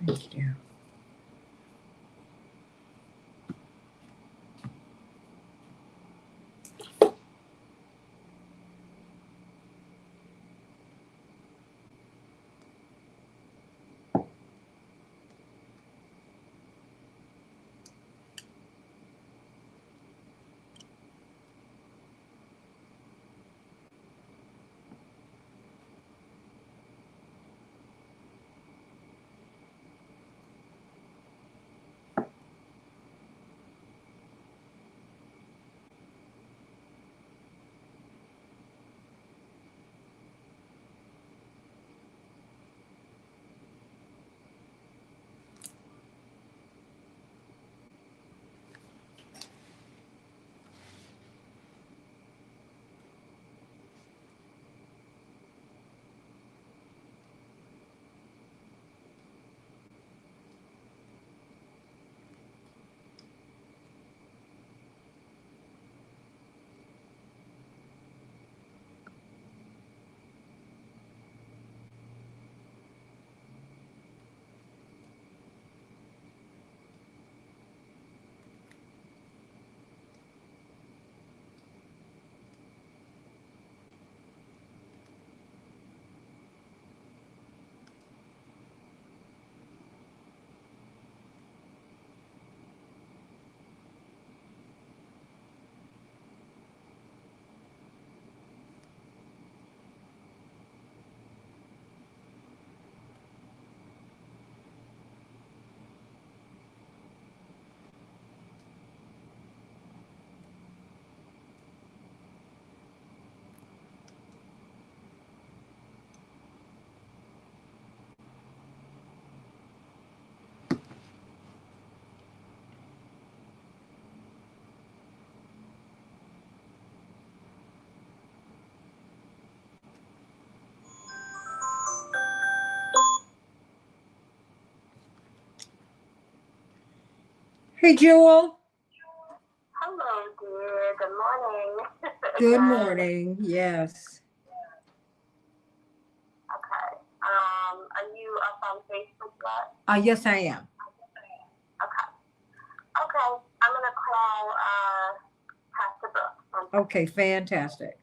Thank you. Hey, Jewel. Hello, dear. Good morning. Good morning. Yes. Okay. Are you up on Facebook yet? Yes, I am. Okay. Okay. I'm gonna call Pastor Brooks. Okay, fantastic.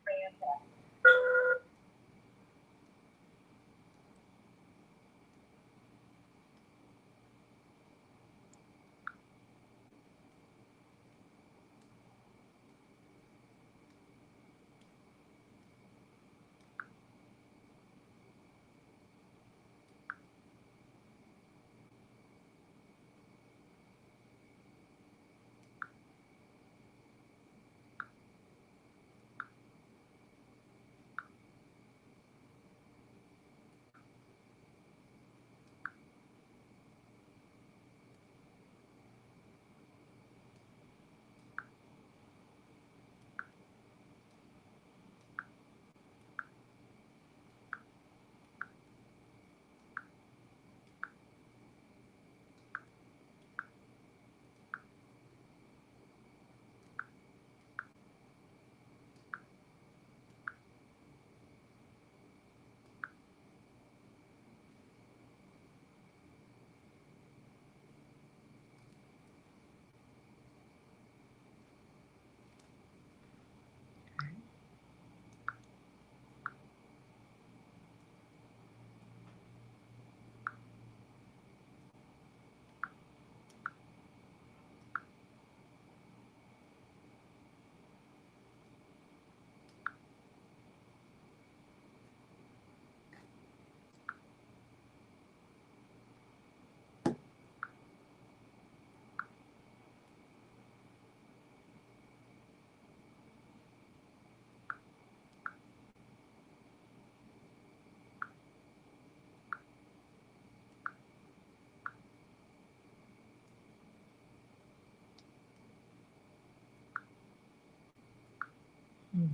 Hmm.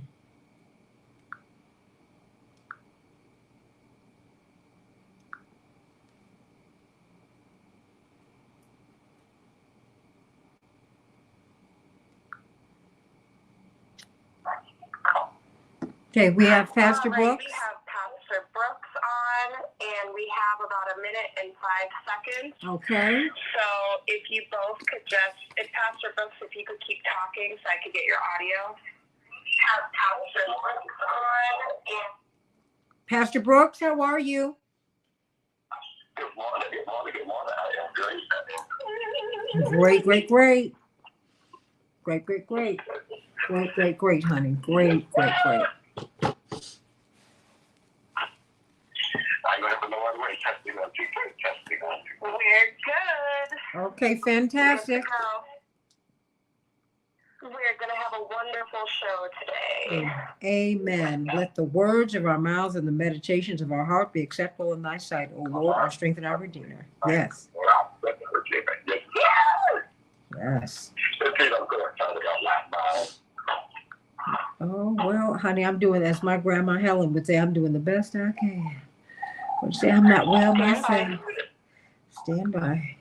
Okay, we have Pastor All right, Brooks. we have Pastor Brooks on, and we have have about 1 minute and 5 seconds. Okay. So if you both could just, if Pastor Brooks, if you could keep talking so I could get your audio. Have Pastor Brooks on. Pastor Brooks, how are you? Good morning, good morning, good morning. I am great. Great, great, great. Great, great, great. Great, great, great, honey. Great, great, great. I'm going to have the Lord way testing on you. Testing on you. We're good. Okay, fantastic. Good to go. We're going to have a wonderful show today. Amen. Let the words of our mouths and the meditations of our heart be acceptable in thy sight, O Lord, our strength and our Redeemer. Yes. Yes. Oh, well, honey, I'm doing, as my grandma Helen would say, I'm doing the best I can. Would say I'm not well myself. Stand by.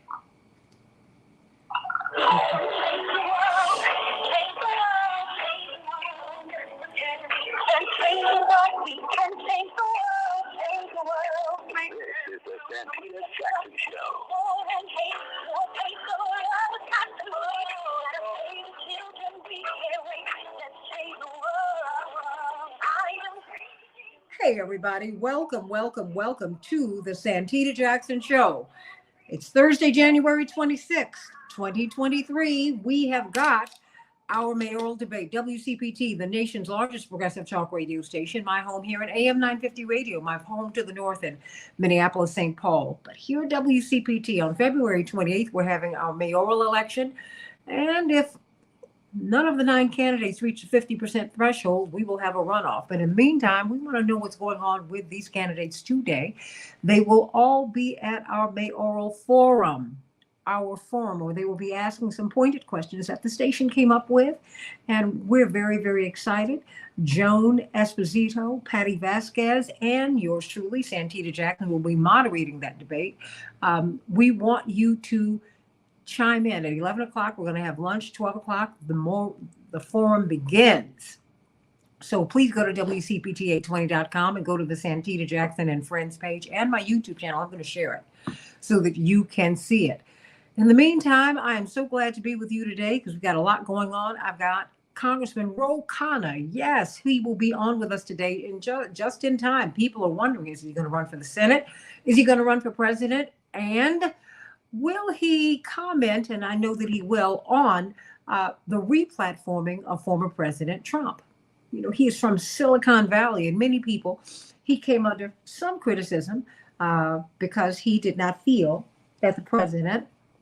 This is the Santita Jackson Show. Hey, everybody. Welcome, welcome, welcome to the Santita Jackson Show. It's Thursday, January 26th, 2023. We have got our mayoral debate. WCPT, the nation's largest progressive talk radio station, my home here at AM 950 Radio, my home to the north in Minneapolis, St. Paul. But here at WCPT on February 28th, we're having our mayoral election. And if none of the 9 candidates reach the 50% threshold, we will have a runoff. But in the meantime, we want to know what's going on with these candidates today. They will all be at our mayoral forum, where they will be asking some pointed questions that the station came up with. And we're very, very excited. Joan Esposito, Patty Vasquez, and yours truly, Santita Jackson, will be moderating that debate. We want you to chime in at 11 o'clock. We're going to have lunch. 12 o'clock, the forum begins. So please go to WCPT820.com and go to the Santita Jackson and Friends page and my YouTube channel. I'm going to share it so that you can see it. In the meantime, I am so glad to be with you today because we've got a lot going on. I've got Congressman Ro Khanna. Yes, he will be on with us today in just in time. People are wondering, is he going to run for the Senate? Is he going to run for president? And will he comment, and I know that he will, on the replatforming of former President Trump? You know, he is from Silicon Valley, and many people, he came under some criticism because he did not feel that the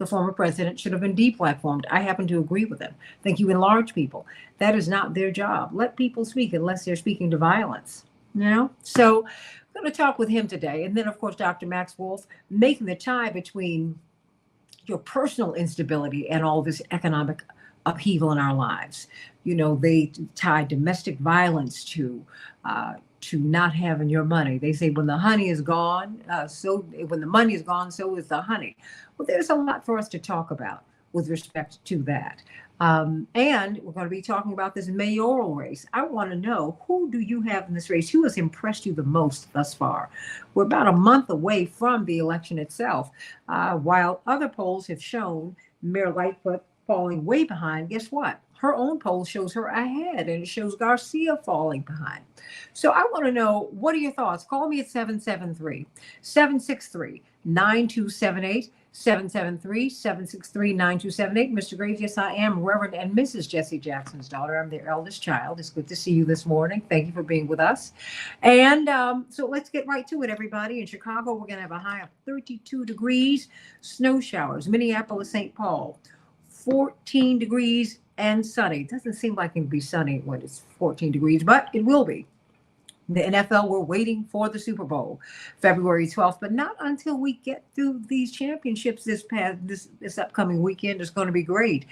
former president, should have been deplatformed. I happen to agree with him. I think you enlarge people. That is not their job. Let people speak unless they're speaking to violence, you know? So I'm going to talk with him today. And then, of course, Dr. Max Wolf, making the tie between your personal instability and all this economic upheaval in our lives. You know, they tie domestic violence to not having your money. They say when the honey is gone, when the money is gone, so is the honey. Well, there's a lot for us to talk about with respect to that. And we're going to be talking about this mayoral race. I want to know, who do you have in this race? Who has impressed you the most thus far? We're about a month away from the election itself. While other polls have shown Mayor Lightfoot falling way behind, guess what? Her own poll shows her ahead, and it shows Garcia falling behind. So I want to know, what are your thoughts? Call me at 773-763-9278, 773-763-9278. Mr. Graves, yes, I am Reverend and Mrs. Jesse Jackson's daughter. I'm their eldest child. It's good to see you this morning. Thank you for being with us. And so let's get right to it, everybody. In Chicago, we're going to have a high of 32 degrees, snow showers. Minneapolis, St. Paul, 14 degrees and sunny. It doesn't seem like it can be sunny when it's 14 degrees, but it will be. The NFL, we're waiting for the Super Bowl, February 12th, but not until we get through these championships this upcoming weekend. Is going to be great.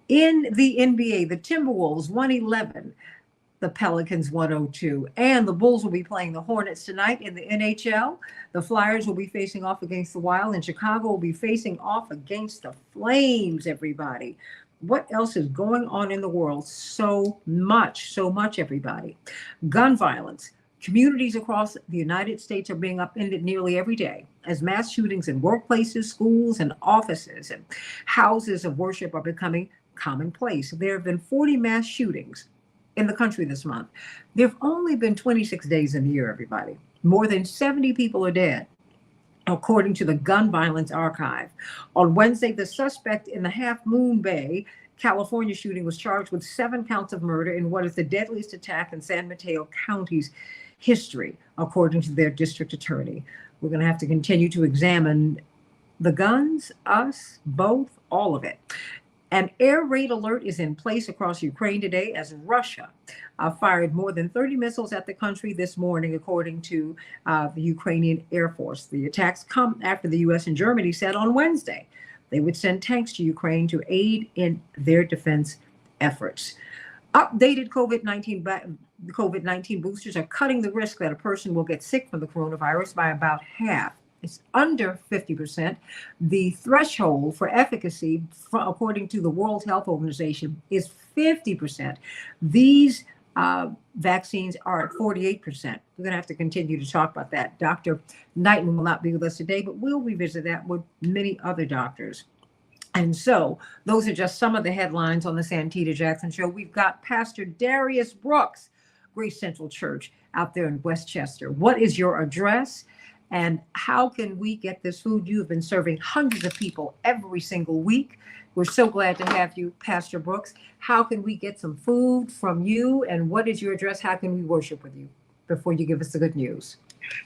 In the NBA, the Timberwolves 111, the Pelicans 102, and the Bulls will be playing the Hornets tonight. In the NHL, the Flyers will be facing off against the Wild, and Chicago will be facing off against the Flames, everybody. What else is going on in the world? So much, everybody. Gun violence, Communities across the United States are being upended nearly every day as mass shootings in workplaces, schools, and offices and houses of worship are becoming commonplace. There have been 40 mass shootings in the country this month. There have only been 26 days in the year, everybody. More than 70 people are dead, according to the Gun Violence Archive. On Wednesday, the suspect in the Half Moon Bay, California shooting was charged with 7 counts of murder in what is the deadliest attack in San Mateo County's history, according to their district attorney. We're going to have to continue to examine the guns, us, both, all of it. An air raid alert is in place across Ukraine today as Russia fired more than 30 missiles at the country this morning, according to the Ukrainian Air Force. The attacks come after the U.S. and Germany said on Wednesday they would send tanks to Ukraine to aid in their defense efforts. Updated COVID-19 boosters are cutting the risk that a person will get sick from the coronavirus by about half. It's under 50%. The threshold for efficacy, according to the World Health Organization, is 50%. These vaccines are at 48%. We're going to have to continue to talk about that. Dr. Knighton will not be with us today, but we'll revisit that with many other doctors. And so those are just some of the headlines on the Santita Jackson Show. We've got Pastor Darius Brooks, Grace Central Church out there in Westchester. What is your address? And how can we get this food? You've been serving hundreds of people every single week. We're so glad to have you, Pastor Brooks. How can we get some food from you? And what is your address? How can we worship with you before you give us the good news?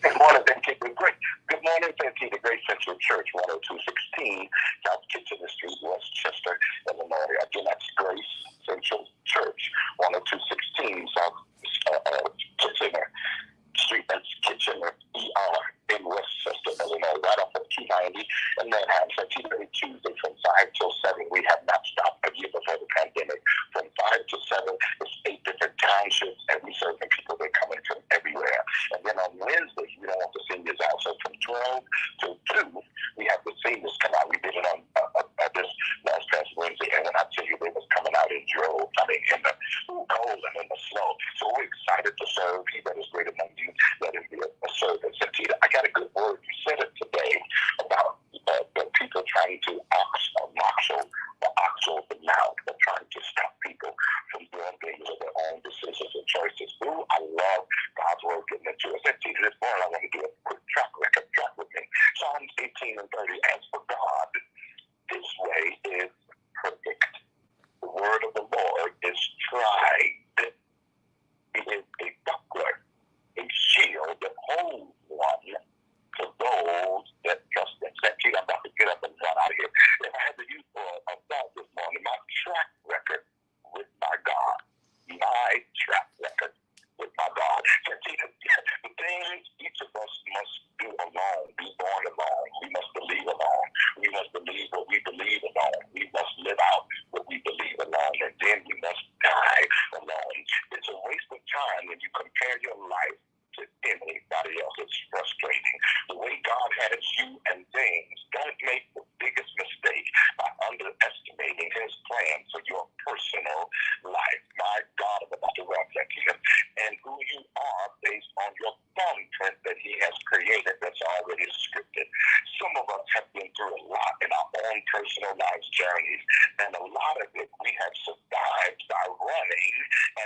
Good morning, Santita. Great. Good morning, Santita. Grace Central Church, 10216 South Kitchener Street, Westchester, Illinois. Again, that's Grace Central Church, 10216 South Kitchener Street. That's Kitchener, ER, in Westchester, Illinois, right off of 290 in Manhattan. Santita, every Tuesday from 5 till 7. We have not stopped a year before the pandemic. From 5 to 7, it's 8 different townships, and we serving people that are coming from everywhere. And then on Wednesdays, we don't want the seniors out. So from 12 to 2, we have the seniors come out. We did it on this last past Wednesday, and when I tell you they was coming out in droves, I mean, in the cold and in the snow. So we're excited to serve. He that is great among you, let him be a servant. Santita, I got a good word. You said it today about the people trying to oxel the mouth, but trying to stop people from doing things of their own decisions and choices. Ooh, I love God's word getting into it. Santita, this morning I want to do a quick track record. Track with me. Psalms 18 and 30. As for God, His way is perfect. The word of the Lord is tried. He is a buckler, a shield that holds one to those that trust Him. Santita, I'm about to get up and run out of here. If I had to use a thought this morning, my track record with my God. My track record with my God. Santita, the things each of us must do alone, be born alone. We must believe alone. We must believe what we believe alone. We must live out what we believe alone. And then we must die alone. It's a waste of time when you compare your life to anybody else. It's frustrating. The way God has you and things, don't make the biggest mistake by underestimating His plan for your personal life. My God, I'm about to run that here. And who you are based on your thumbprint that He has created that's already scripted. Some of us have been through a lot in our own personal lives journeys, and a lot of it we have survived by running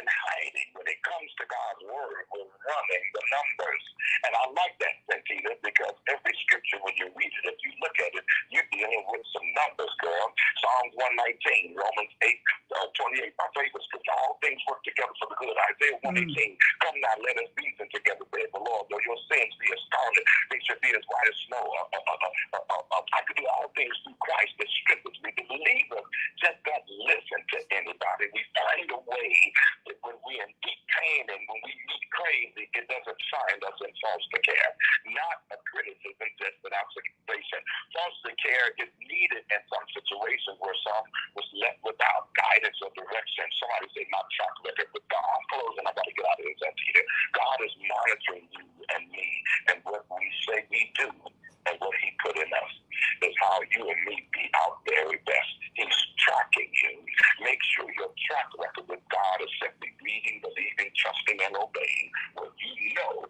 and hiding. When it comes to God's word, we're running the numbers. And I like that, Santita, because every scripture, when you read it, if you look at it, you're dealing with some numbers, girl. Psalms 119, Romans 8, 28, my favorite scripture. All things work together for the good. Isaiah 118, come now, let us reason together, saith the Lord. Though your sins be as scarlet, they should be as white as snow. I can do all things through Christ that strengthens me. The believer just don't listen to anybody. We find a way that when we're in deep pain and when we meet crazy, it doesn't find us in foster care. Not a criticism, just an observation. Foster care is needed in some situations where some was left without guidance or direction. Somebody say, my track record with God. I'm closing. I got to get out of here, Santita. God is monitoring you and me, and what we say we do and what He put in us is how you and me be our very best. He's tracking you. Make sure your track record with God is simply reading, believing, trusting, and obeying what you know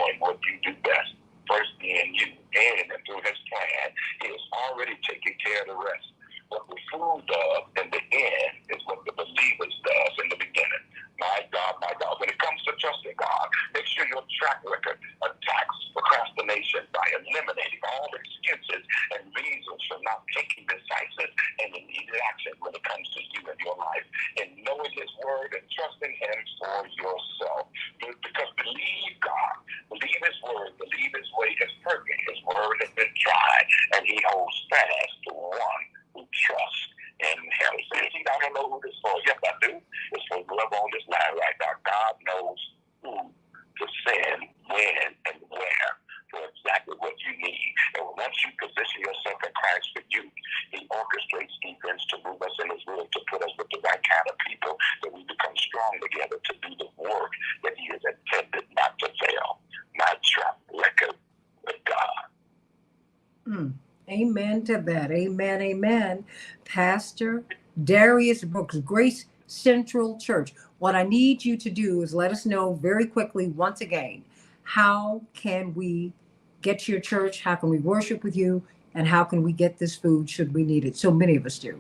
doing what you do best, first being you. And through his plan, he has already taken care of the rest. What the food does in the end is what the believers does in the beginning. My God, when it comes to trusting God, make sure your track record attacks procrastination by eliminating all excuses and reasons for not taking decisive and immediate action when it comes to you and your life. And knowing his word and trusting him for yourself. Because believe God, believe his word, believe his way is perfect. His word has been tried, and he holds fast to one who trusts in him. Santita, I don't know who this is for. Yes, I do. It's for whoever on this line right now. God knows who to send, when, and where for exactly what you need. And once you position yourself in Christ for you, he orchestrates events to move us in his will, to put us with the right kind of people, that we become strong together to do the work that he has intended not to fail. My track record with God. Amen to that. Amen. Amen. Pastor Darius Brooks, Grace Central Church. What I need you to do is let us know very quickly, once again, how can we get to your church? How can we worship with you? And how can we get this food should we need it? So many of us do.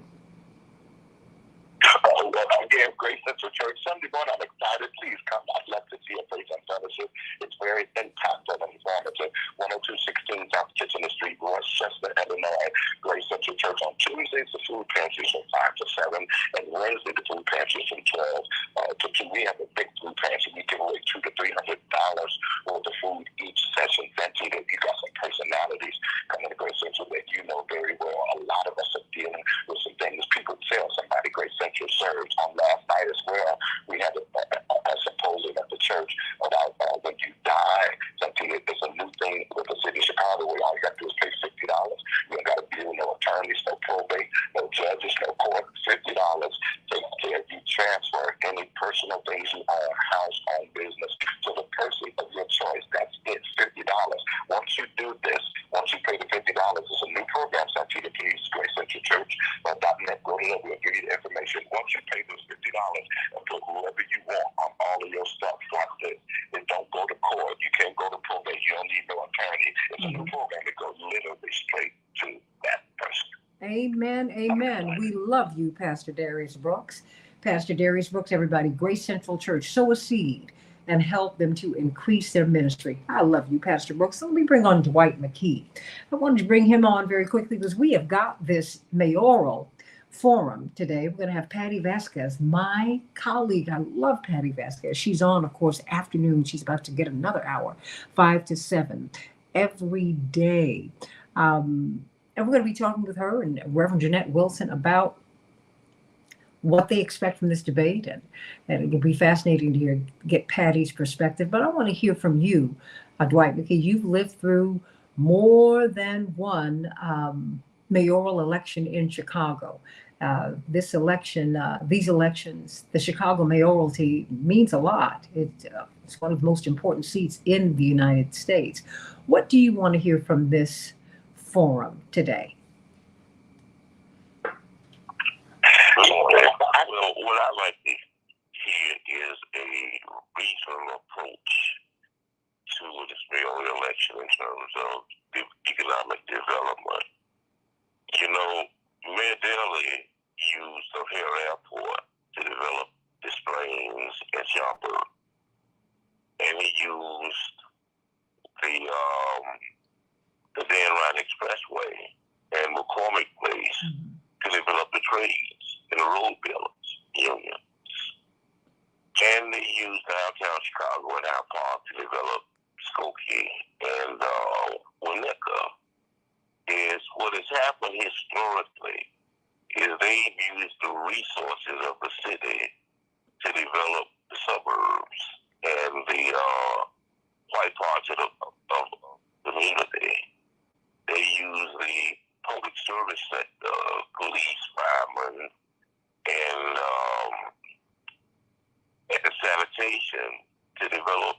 Well, again, Grace Central Church, Sunday morning, I'm excited. Please come. I'd love to see a place on fellowship. It's very impactful and informative. 10216 South Kitchener Street, Rochester, Illinois. Grace Central Church on Tuesdays, the food pantry from 5 to 7, and Wednesday, the food pantry from 12 to 2. We have a big food pantry. We give away $200 to $300 worth of food each session. Santita, you got some personalities coming to Grace Central that you know very well. A lot of us are dealing with some things. People tell somebody Grace Central serves. On last night as well, we had a symposium at the church about when you die. Santita, it's a new thing with the city of Chicago where all you got to do is pay $50. You don't got to deal with no attorneys, no probate, no judges, no court. $50 takes care of you. Transfer any personal things you own, house, own business, to the person of your choice. That's it, $50. Once you do this, once you pay the $50, it's a new program, Santita, please, Grace Central Church. .net, go ahead, we'll give you the information. Once you pay those $50 and put whoever you want on all of your stuff, watch this. It don't go to court. You can't go to probate. You don't need no attorney. It's a new program that goes literally straight to that person. Amen. Amen. We love you, Pastor Darius Brooks. Pastor Darius Brooks, everybody, Grace Central Church, sow a seed and help them to increase their ministry. I love you, Pastor Brooks. So let me bring on Dwight McKee. I wanted to bring him on very quickly because we have got this mayoral forum today. We're going to have Patty Vasquez, my colleague. I love Patty Vasquez. She's on, of course, afternoon. She's about to get another hour, 5 to 7 every day. And we're going to be talking with her and Reverend Jeanette Wilson about what they expect from this debate. And it'll be fascinating to get Patty's perspective. But I want to hear from you, Dwight, because you've lived through more than one mayoral election in Chicago. These elections, the Chicago mayoralty means a lot. It's one of the most important seats in the United States. What do you want to hear from this forum today? Well, what I like to hear is a regional approach to this mayoral election in terms of the economic development. You know, Mayor Daley used O'Hare Airport to develop the Springs and Schaumburg, and he used the Dan Ryan Expressway and McCormick Place to develop the trades and the road builders union. And they used downtown Chicago and our park to develop Skokie and Winnetka. Is what has happened historically is they've used the resources of the city to develop the suburbs and the white parts of the community. They use the public service sector, police, firemen, and sanitation to develop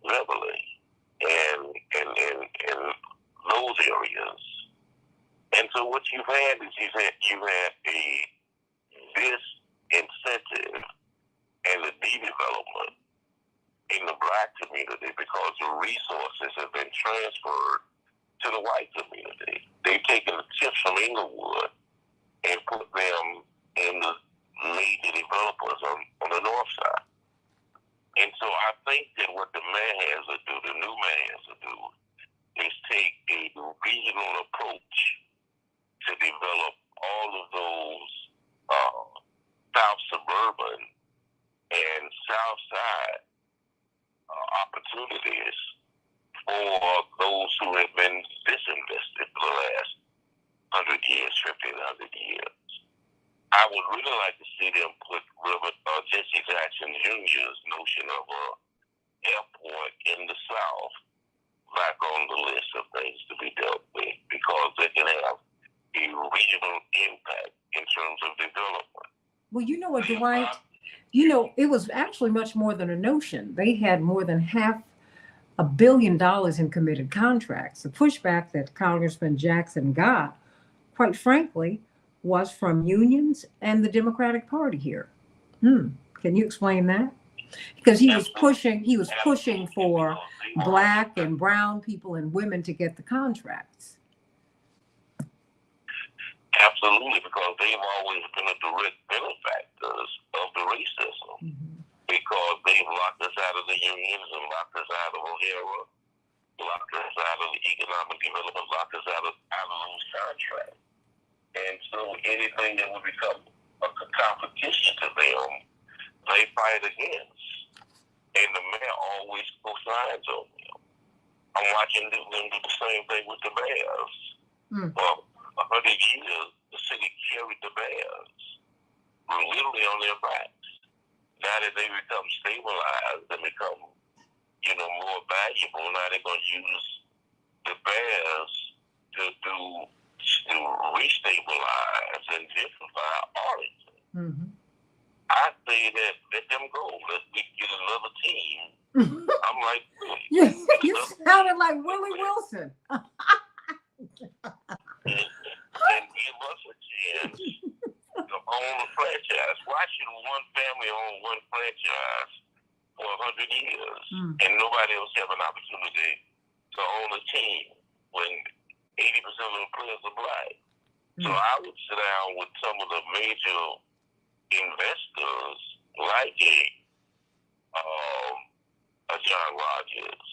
Beverly and those areas. And so what you've had is you've had a disincentive and a de-development in the black community because the resources have been transferred to the white community. They've taken the tips from Inglewood and put them in the major developers on the north side. And so I think that what the mayor has to do, the new mayor has to do, is take a regional approach to develop all of those South suburban and South side opportunities for those who have been disinvested for the last 100 years, 50, 100 years. I would really like to see them put Jesse Jackson Jr.'s notion of an airport in the South back on the list of things to be dealt with because they can have a regional impact in terms of development. Well, you know what, Dwight? You know, it was actually much more than a notion. They had more than $500 million in committed contracts. The pushback that Congressman Jackson got, quite frankly, was from unions and the Democratic Party here. Can you explain that? Because he was pushing for black and brown people and women to get the contracts. Absolutely, because they've always been a direct benefactors of the racism. Because they've locked us out of the unions and locked us out of O'Hara, locked us out of the economic development, locked us out of those contracts. And so anything that would become a competition to them, they fight against. And the mayor always co-signs on them. I'm watching them do the same thing with the Bears. Well, 100 years, the city carried the Bears literally on their backs. Now that they become stabilized and become, more valuable, now they're going to use the Bears to restabilize and gentrify Arlington. I say that let them go. Let's get another team. I'm like, you sounded like Willie Wilson. And give us a chance to own a franchise. Why should one family own one franchise for 100 years and nobody else have an opportunity to own a team when 80% of the players are black? So I would sit down with some of the major investors like a John Rogers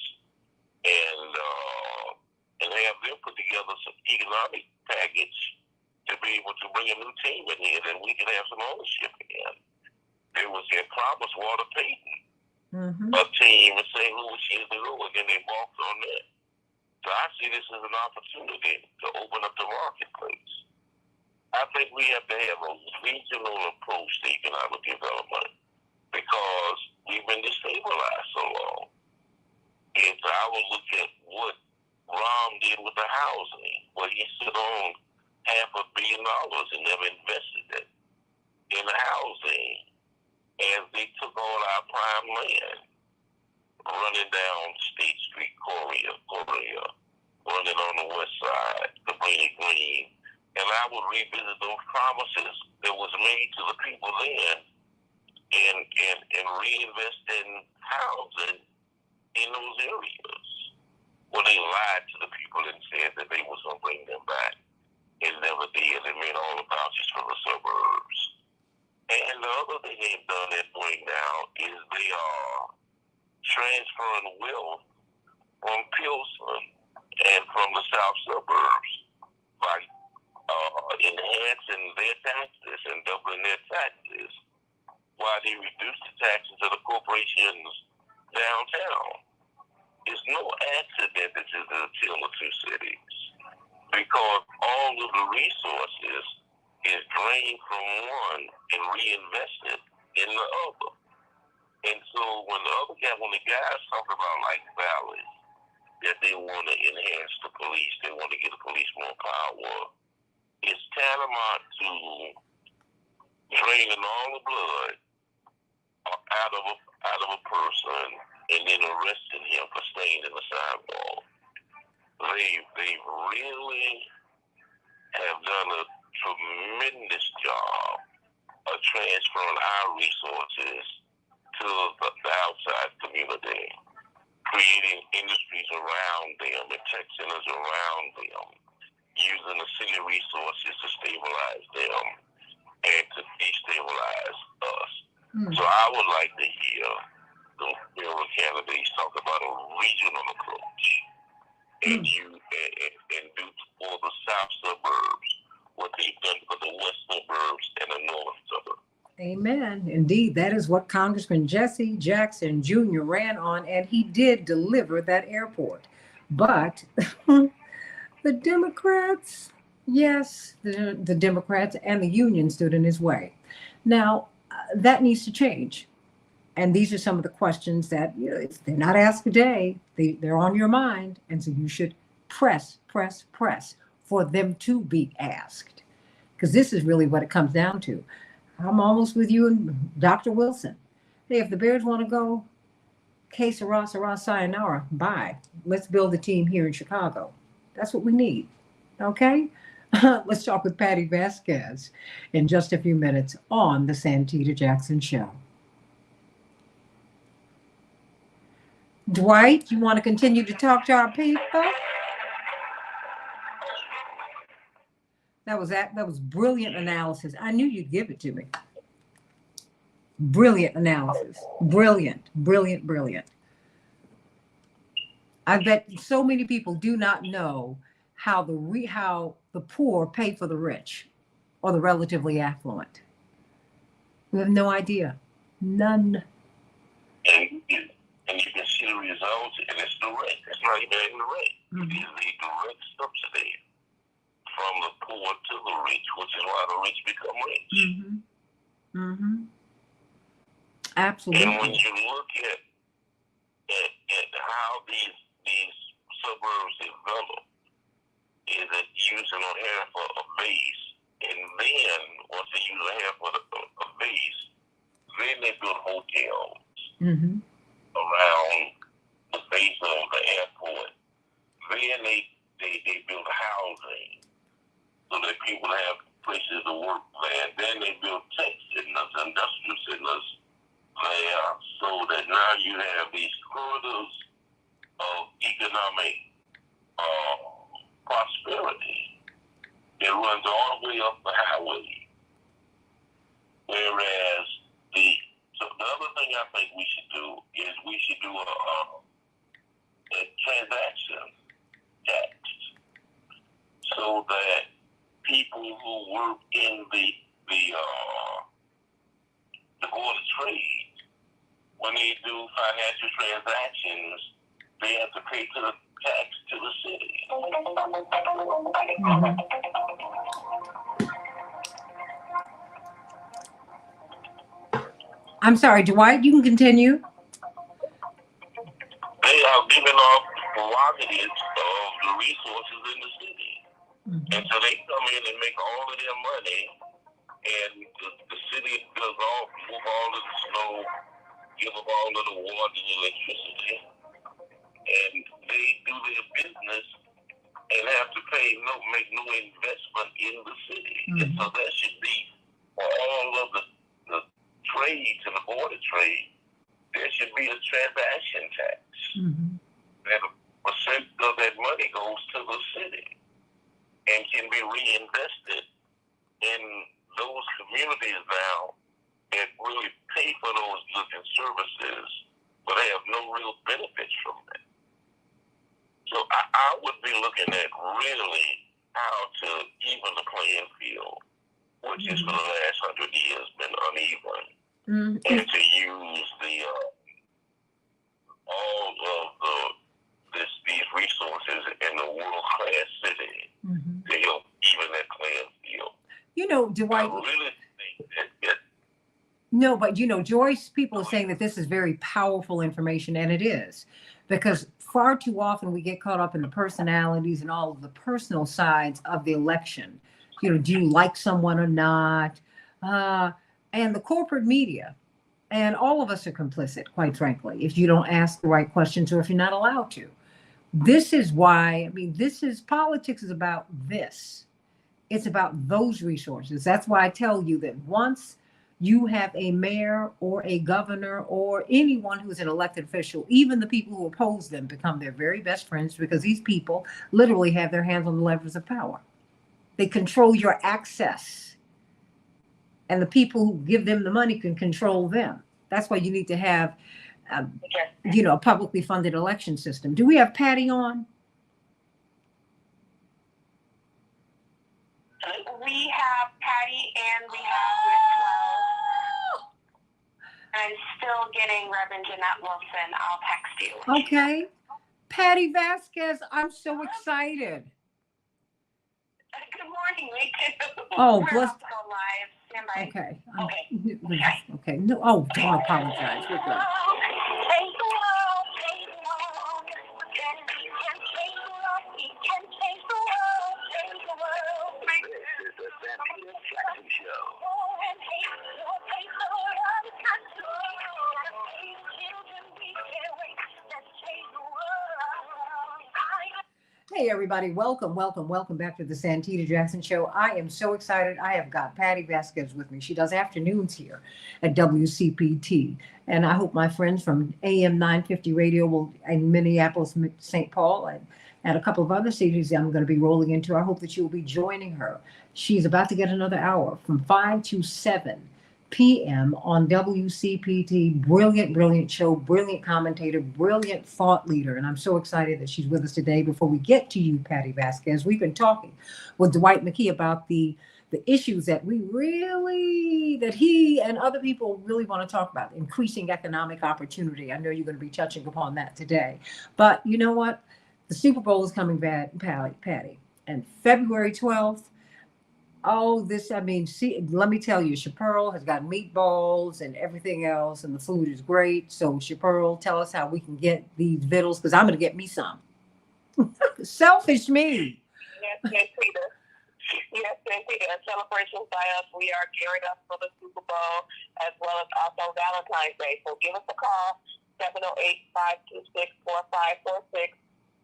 and have them put together some economic package to be able to bring a new team in here and we can have some ownership again. There was a promise Walter Payton, a team in St. Louis years ago, and then they walked on that. So I see this as an opportunity to open up the marketplace. I think we have to have a regional approach to economic development because we've been destabilized so long. And so I would look at what Rahm did with the housing, where he stood on $500 million and never invested it in the housing as they took all our prime land, running down State Street, Korea, running on the west side, Cabrini Green. And I would revisit those promises that was made to the people then and reinvest in housing in those areas. Well, they lied to the people and said that they was going to bring them back. It never did. It made all the vouchers for the suburbs. And the other thing they've done at point now is they are transferring wealth from Pilsen and from the south suburbs by enhancing their taxes and doubling their taxes while they reduce the taxes of the corporations downtown. It's no accident that this is a tale of two cities because all of the resources is drained from one and reinvested in the other. And so when the guys talk about like Valley, that they want to enhance the police, they want to give the police more power, it's tantamount to draining all the blood out of a person and then arresting him for staying in the sidewalk. They really have done a tremendous job of transferring our resources to to the outside community, creating industries around them and tech centers around them, using the city resources to stabilize them and to destabilize us. So I would like to hear the federal candidates talk about a regional approach and do for the south suburbs what they've done for the west suburbs and the north suburbs. Amen. Indeed, that is what Congressman Jesse Jackson Jr. ran on, and he did deliver that airport. But the Democrats, yes, the Democrats and the union stood in his way. Now, that needs to change. And these are some of the questions that, you know, they're not asked today. They're on your mind. And so you should press for them to be asked. Because this is really what it comes down to. I'm almost with you and Dr. Wilson. Hey, if the Bears want to go, que sera, sayonara, bye. Let's build a team here in Chicago. That's what we need. Okay? Let's talk with Patty Vasquez in just a few minutes on the Santita Jackson Show. Dwight, you want to continue to talk to our people? That was brilliant analysis. I knew you'd give it to me. Brilliant analysis. Brilliant. I bet so many people do not know how the poor pay for the rich or the relatively affluent. We have no idea. None. And you can see the results, and it's direct. It's not even indirect. It is a direct subsidy from the poor to the rich, which is why the rich become rich. Absolutely. And when you look at how these suburbs develop, is that using O'Hare for a base, and then once they use O'Hare for a base, then they build hotels around the base of the airport. Then they build housing so that people have places to work there. Then they build tech centers, industrial centers there, so that now you have these corridors of economic prosperity that runs all the way up the highway. Whereas the other thing I think we should do is we should do a transaction tax so that people who work in the board of trade, when they do financial transactions, they have to pay to the tax to the city. I'm sorry, Dwight, you can continue. They are giving off prerogatives of the resources in the city. And so they come in and make all of their money, and the city does move all of the snow, give up all of the water and electricity, and they do their business and have to make no investment in the city. And so that should be for all of the trades and the border trade, there should be a transaction tax. And a percent of that money goes to the city and can be reinvested in those communities now that really pay for those goods and services, but they have no real benefits from that. So I would be looking at really how to even the playing field, which is for the last 100 years been uneven, and to use all of these resources in the world-class city to help even that playing field. You know, Dwight. I really think that. No, but you know, Joyce, people are saying that this is very powerful information, and it is, because far too often we get caught up in the personalities and all of the personal sides of the election. You know, do you like someone or not? And the corporate media, and all of us are complicit, quite frankly, if you don't ask the right questions or if you're not allowed to. This is why, I mean, politics is about this. It's about those resources. That's why I tell you that once you have a mayor or a governor or anyone who's an elected official, even the people who oppose them become their very best friends because these people literally have their hands on the levers of power. They control your access. And the people who give them the money can control them. That's why you need to have, a publicly funded election system. Do we have Patty on? We have Patty and we have Miss Wells. I'm still getting Reverend Jeanette Wilson. I'll text you. Okay. Patty Vasquez, I'm so excited. Good morning, me too. Oh, We're bless. about to go live. Stand by. Okay. Okay. Okay. No. Oh, don't apologize. We're good. Hey, everybody. Welcome back to the Santita Jackson Show. I am so excited. I have got Patty Vasquez with me. She does afternoons here at WCPT. And I hope my friends from AM 950 Radio will, in Minneapolis, St. Paul, and a couple of other cities I'm going to be rolling into. I hope that you will be joining her. She's about to get another hour from 5 to 7 p.m. on WCPT. Brilliant show, brilliant commentator, brilliant thought leader. And I'm so excited that she's with us today. Before we get to you, Patty Vasquez, we've been talking with Dwight McKee about the issues that that he and other people really want to talk about, increasing economic opportunity. I know you're going to be touching upon that today. But you know what? The Super Bowl is coming back, Patty. And February 12th, let me tell you, Chaparral has got meatballs and everything else, and the food is great. So, Chaparral, tell us how we can get these vittles, because I'm going to get me some. Selfish me. Yes, Santita. Yes, Santita. Celebrations by us. We are gearing up for the Super Bowl as well as also Valentine's Day. So, give us a call, 708-526-4546.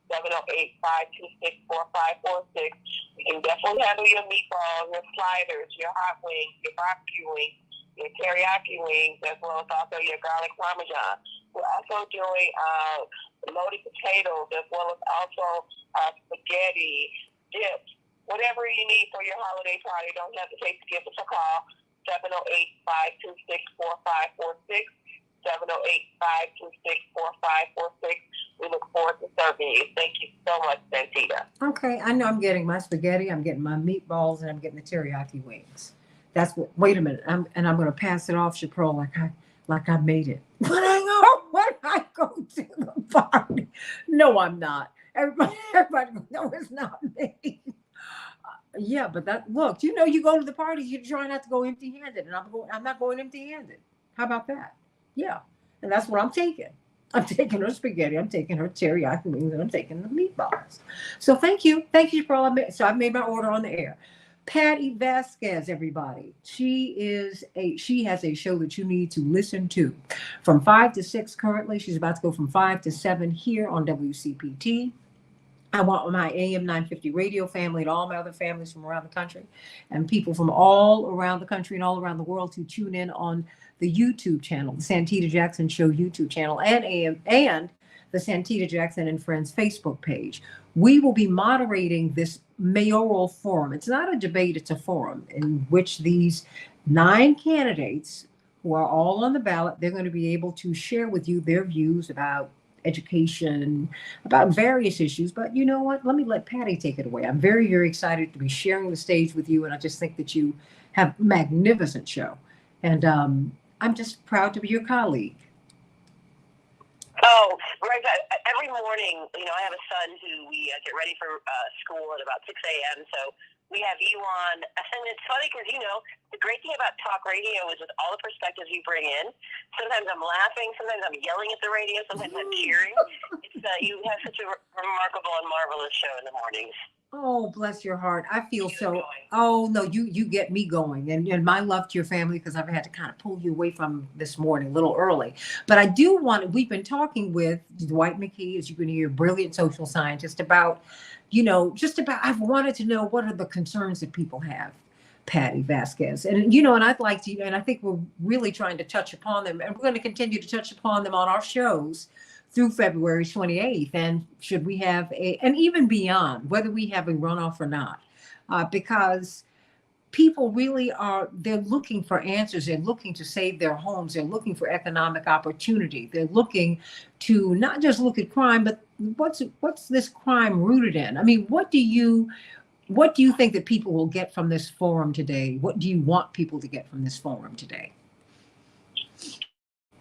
708-526-4546. We can definitely handle your meatballs, your sliders, your hot wings, your barbecue wings, your teriyaki wings, as well as also your garlic parmesan. We're also doing loaded potatoes, as well as also spaghetti, dips, whatever you need for your holiday party. Don't hesitate to give us a call, 708-526-4546. 708-526-4546. We look forward to serving you. Thank you so much, Santita. Okay, I know I'm getting my spaghetti, I'm getting my meatballs, and I'm getting the teriyaki wings. Wait a minute. I'm going to pass it off, Chaparral, like I made it. When I go to the party. No, I'm not. Everybody no, it's not me. Yeah, but look, you go to the parties, you try not to go empty-handed, and I'm not going empty-handed. How about that? Yeah, and that's what I'm taking. I'm taking her spaghetti, I'm taking her teriyaki wings, and I'm taking the meatballs. So thank you for all. I've made my order on the air. Patty Vasquez, everybody. She has a show that you need to listen to from 5 to 6 currently. She's about to go from 5 to 7 here on WCPT. I want my AM 950 radio family and all my other families from around the country and people from all around the country and all around the world to tune in on the YouTube channel, the Santita Jackson Show YouTube channel, and the Santita Jackson and Friends Facebook page. We will be moderating this mayoral forum. It's not a debate, it's a forum in which these 9 candidates who are all on the ballot, they're going to be able to share with you their views about education, about various issues. But you know what? Let Patty take it away. I'm very, very excited to be sharing the stage with you, and I just think that you have a magnificent show. And I'm just proud to be your colleague. Oh, right. Every morning, I have a son who we get ready for school at about 6 a.m. So we have you on. And it's funny because, the great thing about talk radio is with all the perspectives you bring in. Sometimes I'm laughing. Sometimes I'm yelling at the radio. Sometimes I'm cheering. You have such a remarkable and marvelous show in the mornings. Oh, bless your heart. I feel so. Oh, no, you get me going. And my love to your family, because I've had to kind of pull you away from this morning a little early. But I do we've been talking with Dwight McKee, as you can hear, brilliant social scientist, about, I've wanted to know what are the concerns that people have. Patty Vasquez. And, you know, and I'd like to, and I think we're really trying to touch upon them, and we're going to continue to touch upon them on our shows through February 28th. And should we have and even beyond, whether we have a runoff or not, because people really they're looking for answers. They're looking to save their homes. They're looking for economic opportunity. They're looking to not just look at crime, but what's this crime rooted in? I mean, what do you think that people will get from this forum today? What do you want people to get from this forum today?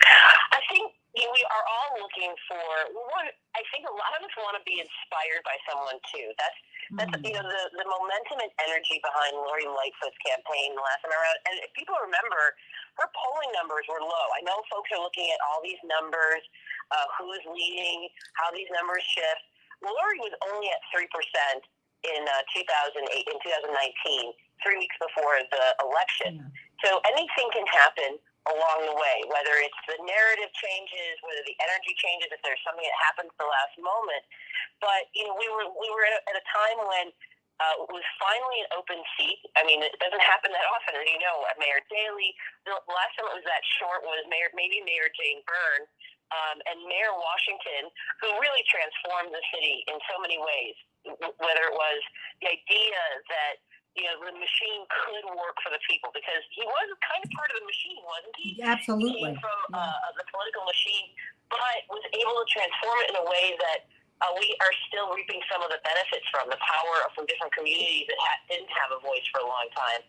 I think we are all looking for one. I think a lot of us want to be inspired by someone too. That's the momentum and energy behind Lori Lightfoot's campaign the last time around. And if people remember, her polling numbers were low. I know folks are looking at all these numbers, who's leading, how these numbers shift. Lori was only at 3% in 2019, 3 weeks before the election. So anything can happen along the way, whether it's the narrative changes, whether the energy changes, if there's something that happens at the last moment. But we were at a time when it was finally an open seat. I mean, it doesn't happen that often, as you know. Mayor Daley, the last time it was that short was Mayor Jane Byrne, and Mayor Washington, who really transformed the city in so many ways. Whether it was the idea that the machine could work for the people, because he was kind of part of the machine, wasn't he? Absolutely. He came from the political machine, but was able to transform it in a way that we are still reaping some of the benefits from the power from different communities that didn't have a voice for a long time.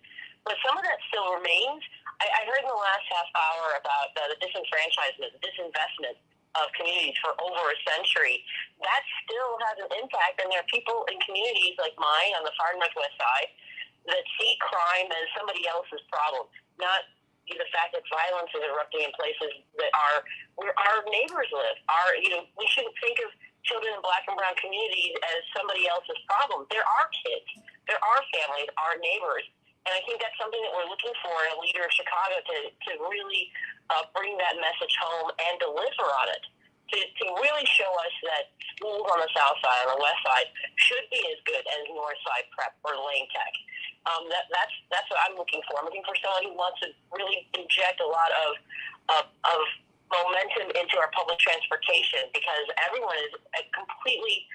But some of that still remains. I heard in the last half hour about the disenfranchisement, disinvestment of communities for over a century. That still has an impact, and there are people in communities like mine on the far northwest side that see crime as somebody else's problem, not the fact that violence is erupting in places that are where our neighbors live. We shouldn't think of children in Black and brown communities as somebody else's problem. There are kids, there are families, our neighbors. And I think that's something that we're looking for in a leader of Chicago to really bring that message home and deliver on it. To really show us that schools on the south side, on the west side, should be as good as north side prep or Lane Tech. That's what I'm looking for. I'm looking for someone who wants to really inject a lot of momentum into our public transportation, because everyone is completely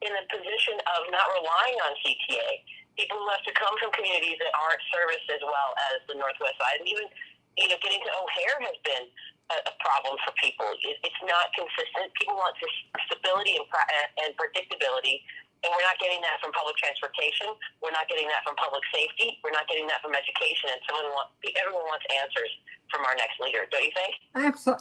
in a position of not relying on CTA. People who have to come from communities that aren't serviced as well as the northwest side, and even getting to O'Hare has been a problem for people. It's not consistent. People want stability and predictability, and we're not getting that from public transportation. We're not getting that from public safety. We're not getting that from education. And everyone wants answers from our next leader. Don't you think?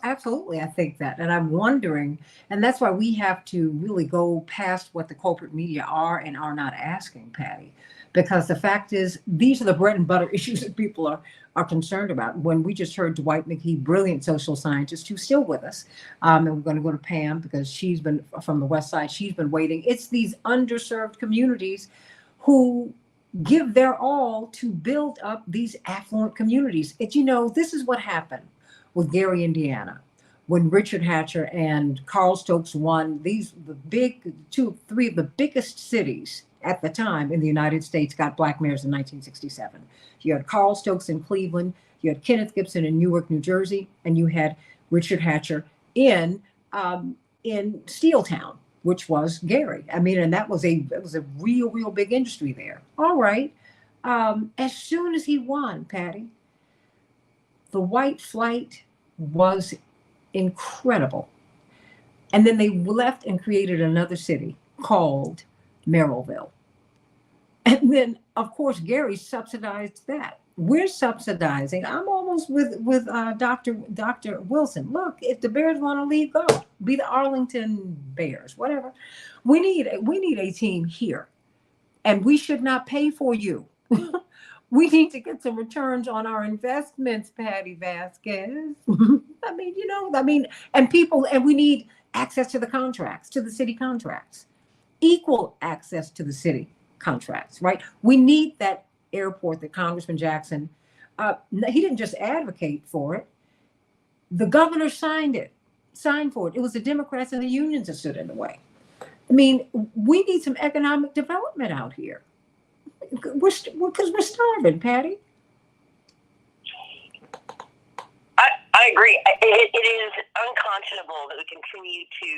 Absolutely, I think that. And I'm wondering, and that's why we have to really go past what the corporate media are and are not asking, Patty. Because the fact is, these are the bread and butter issues that people are concerned about. When we just heard Dwight McKee, brilliant social scientist, who's still with us, and we're going to go to Pam because she's been from the West Side. She's been waiting. It's these underserved communities who give their all to build up these affluent communities. This is what happened with Gary, Indiana, when Richard Hatcher and Carl Stokes won. Three of the biggest cities at the time in the United States got Black mayors in 1967. You had Carl Stokes in Cleveland, you had Kenneth Gibson in Newark, New Jersey, and you had Richard Hatcher in Steeltown, which was Gary. I mean, and it was a real big industry there. All right. As soon as he won, Patty, the white flight was incredible. And then they left and created another city called Merrillville. And then, of course, Gary subsidized that. We're subsidizing. I'm almost with Dr. Wilson. Look, if the Bears want to leave, go. Be the Arlington Bears, whatever. We need a team here. And we should not pay for you. We need to get some returns on our investments, Patty Vasquez. And we need access to the contracts, to the city contracts. Equal access to the city contracts, right? We need that airport that Congressman Jackson, he didn't just advocate for it. The governor signed for it. It was the Democrats and the unions that stood in the way. I mean, we need some economic development out here. Because we're starving, Patty. I agree. It is unconscionable that we continue to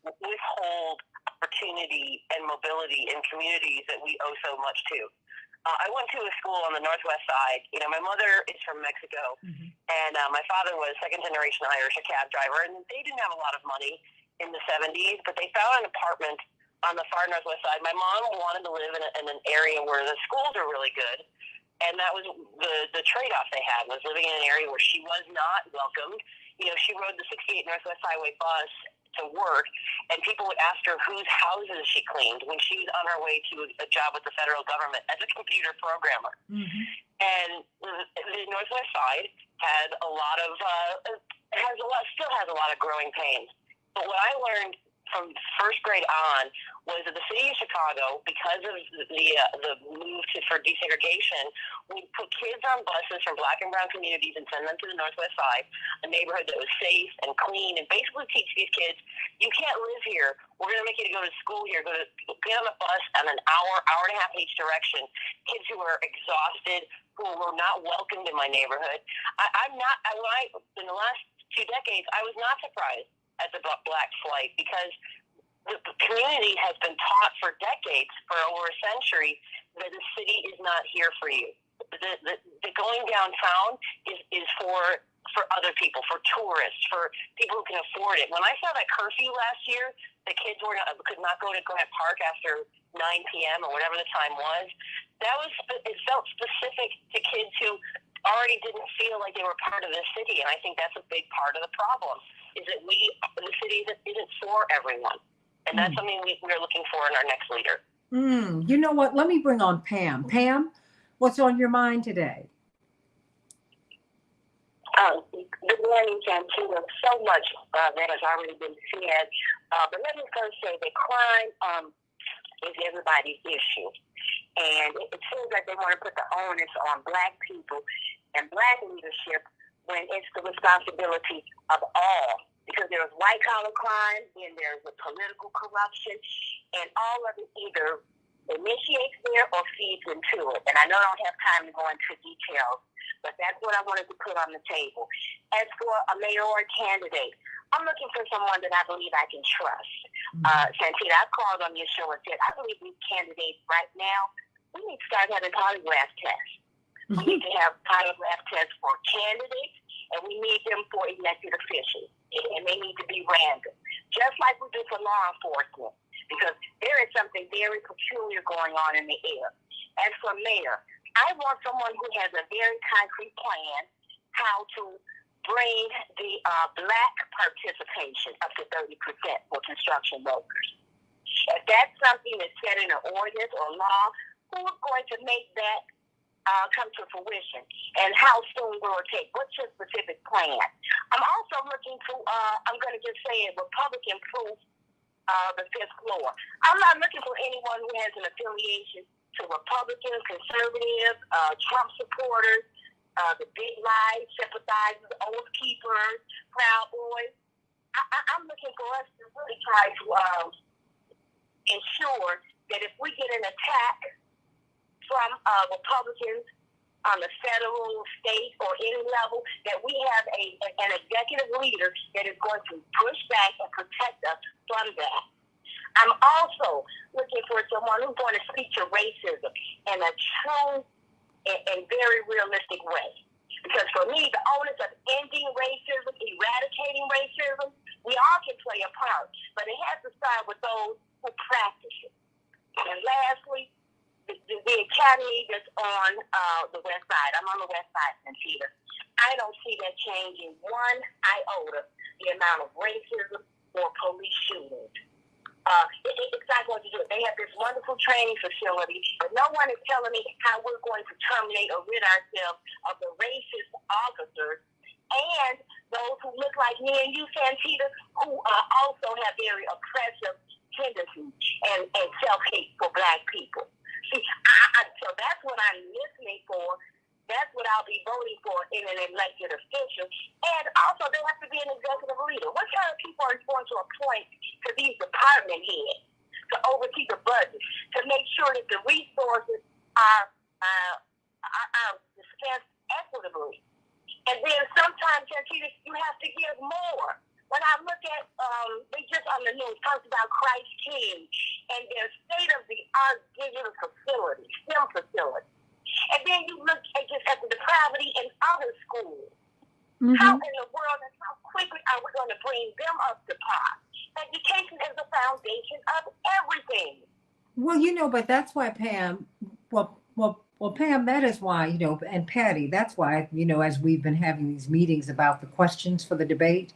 withhold opportunity and mobility in communities that we owe so much to. I went to a school on the Northwest side. You know, my mother is from Mexico, and my father was second-generation Irish, a cab driver, and they didn't have a lot of money in the 70s, but they found an apartment on the far Northwest side. My mom wanted to live in an area where the schools are really good, and that was the trade-off they had, was living in an area where she was not welcomed. You know, she rode the 68 Northwest Highway bus to work, and people would ask her whose houses she cleaned when she was on her way to a job with the federal government as a computer programmer. And the Northwest Side had a lot of, still has a lot of growing pains. But what I learned from first grade on was that the city of Chicago, because of the move for desegregation, would put kids on buses from black and brown communities and send them to the Northwest Side, a neighborhood that was safe and clean, and basically teach these kids, you can't live here. We're going to make you go to school here. Get on a bus on an hour and a half each direction. Kids who are exhausted, who were not welcomed in my neighborhood. In the last 2 decades, I was not surprised at the black flight, because the community has been taught for decades, for over a century, that the city is not here for you. The going downtown is for other people, for tourists, for people who can afford it. When I saw that curfew last year, the kids could not go to Grant Park after 9 p.m. or whatever the time was. It felt specific to kids who already didn't feel like they were part of the city, and I think that's a big part of the problem, is that the city isn't for everyone, and that's something we're looking for in our next leader. You know what? Let me bring on Pam. Pam, what's on your mind today? Good morning, Santita. So much that has already been said, but let me first say that crime is everybody's issue. And it seems like they want to put the onus on Black people and Black leadership when it's the responsibility of all. Because there's white-collar crime, then there's the political corruption, and all of it either initiates there or feeds into it. And I know I don't have time to go into details, but that's what I wanted to put on the table. As for a mayoral candidate, I'm looking for someone that I believe I can trust. Santita, I called on your show and said, I believe these candidates right now, we need to start having polygraph tests. We need to have polygraph tests for candidates, and we need them for elected officials. And they need to be random, just like we do for law enforcement, because there is something very peculiar going on in the air. As for mayor, I want someone who has a very concrete plan how to bring the Black participation up to 30% for construction workers. If that's something that's set in an ordinance or law, who is going to make that come to fruition? And how soon will it take? What's your specific plan? I'm also looking for, I'm going to just say it, Republican proof the fifth floor. I'm not looking for anyone who has an affiliation to Republicans, conservatives, Trump supporters, the big lies, sympathizers, oath keepers, Proud Boys. I'm looking for us to really try to ensure that if we get an attack from Republicans on the federal, state, or any level, that we have an executive leader that is going to push back and protect us from that. I'm also looking for someone who's going to speak to racism in a true and very realistic way. Because for me, the onus of ending racism, eradicating racism, we all can play a part, but it has to start with those who practice it. And lastly, the academy that's on the West Side. I'm on the West Side, Santita. I don't see that changing one iota, the amount of racism or police shootings. It's not going to do it. They have this wonderful training facility, but no one is telling me how we're going to terminate or rid ourselves of the racist officers and those who look like me and you, Santita, who also have very oppressive tendencies and self-hate for Black people. See, so that's what I'm listening for. That's what I'll be voting for in an elected official. And also, there has to be an executive leader. What kind of people are going to appoint to these department heads to oversee the budget, to make sure that the resources are discussed equitably. And then sometimes, Santita, you have to give more. When I look at, they just on the news talked about Christ King and their state-of-the-art digital facility, STEM facility. And then you look at just at the depravity in other schools. Mm-hmm. How in the world and how quickly are we going to bring them up to par? Education is the foundation of everything. Well, but that's why, Pam, well, Pam, that is why, and Patty, that's why, as we've been having these meetings about the questions for the debate,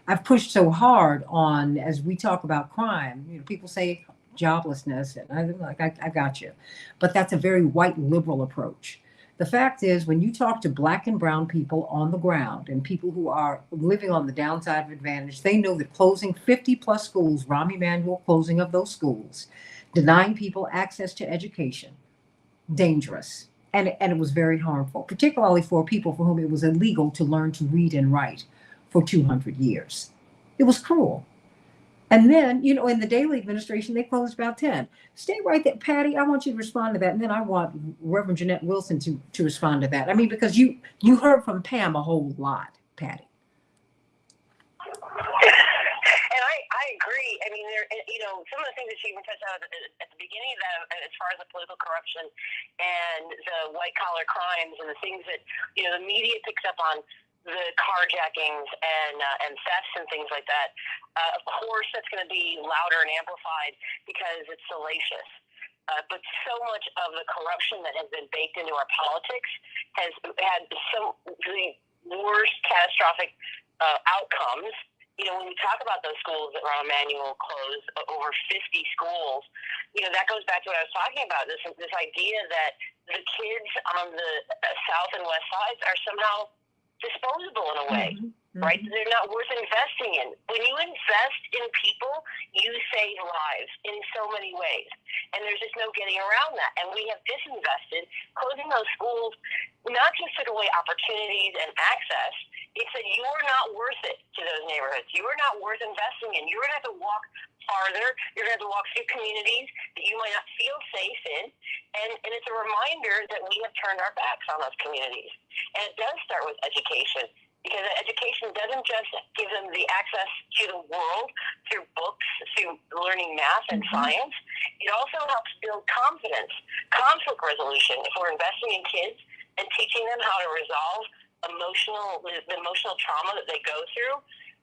I've pushed so hard on, as we talk about crime, people say joblessness, and I'm like, I got you. But that's a very white liberal approach. The fact is, when you talk to Black and brown people on the ground and people who are living on the downside of advantage, they know that closing 50 plus schools, Rahm Emanuel closing of those schools, denying people access to education, dangerous. And it was very harmful, particularly for people for whom it was illegal to learn to read and write for 200 years. It was cruel. And then, in the Daley administration, they closed about 10. Stay right there. Patty, I want you to respond to that. And then I want Reverend Jeanette Wilson to respond to that. I mean, because you heard from Pam a whole lot, Patty. And I agree. I mean, some of the things that she even touched on at the beginning of that, as far as the political corruption and the white-collar crimes and the things that, the media picks up on, the carjackings and thefts and things like that. Of course, that's going to be louder and amplified because it's salacious. But so much of the corruption that has been baked into our politics has had some really worst catastrophic outcomes. When we talk about those schools that Rahm Emanuel closed, over 50 schools, that goes back to what I was talking about, this idea that the kids on the south and west sides are somehow disposable in a way, right? They're not worth investing in. When you invest in people, you save lives in so many ways. And there's just no getting around that. And we have disinvested. Closing those schools not just took away opportunities and access, it's that you're not worth it to those neighborhoods. You're not worth investing in. You're going to have to walk farther. You're going to have to walk through communities that you might not feel safe in. And it's a reminder that we have turned our backs on those communities. And it does start with education, because education doesn't just give them the access to the world through books, through learning math and science. It also helps build confidence, conflict resolution. If we're investing in kids and teaching them how to resolve the emotional trauma that they go through.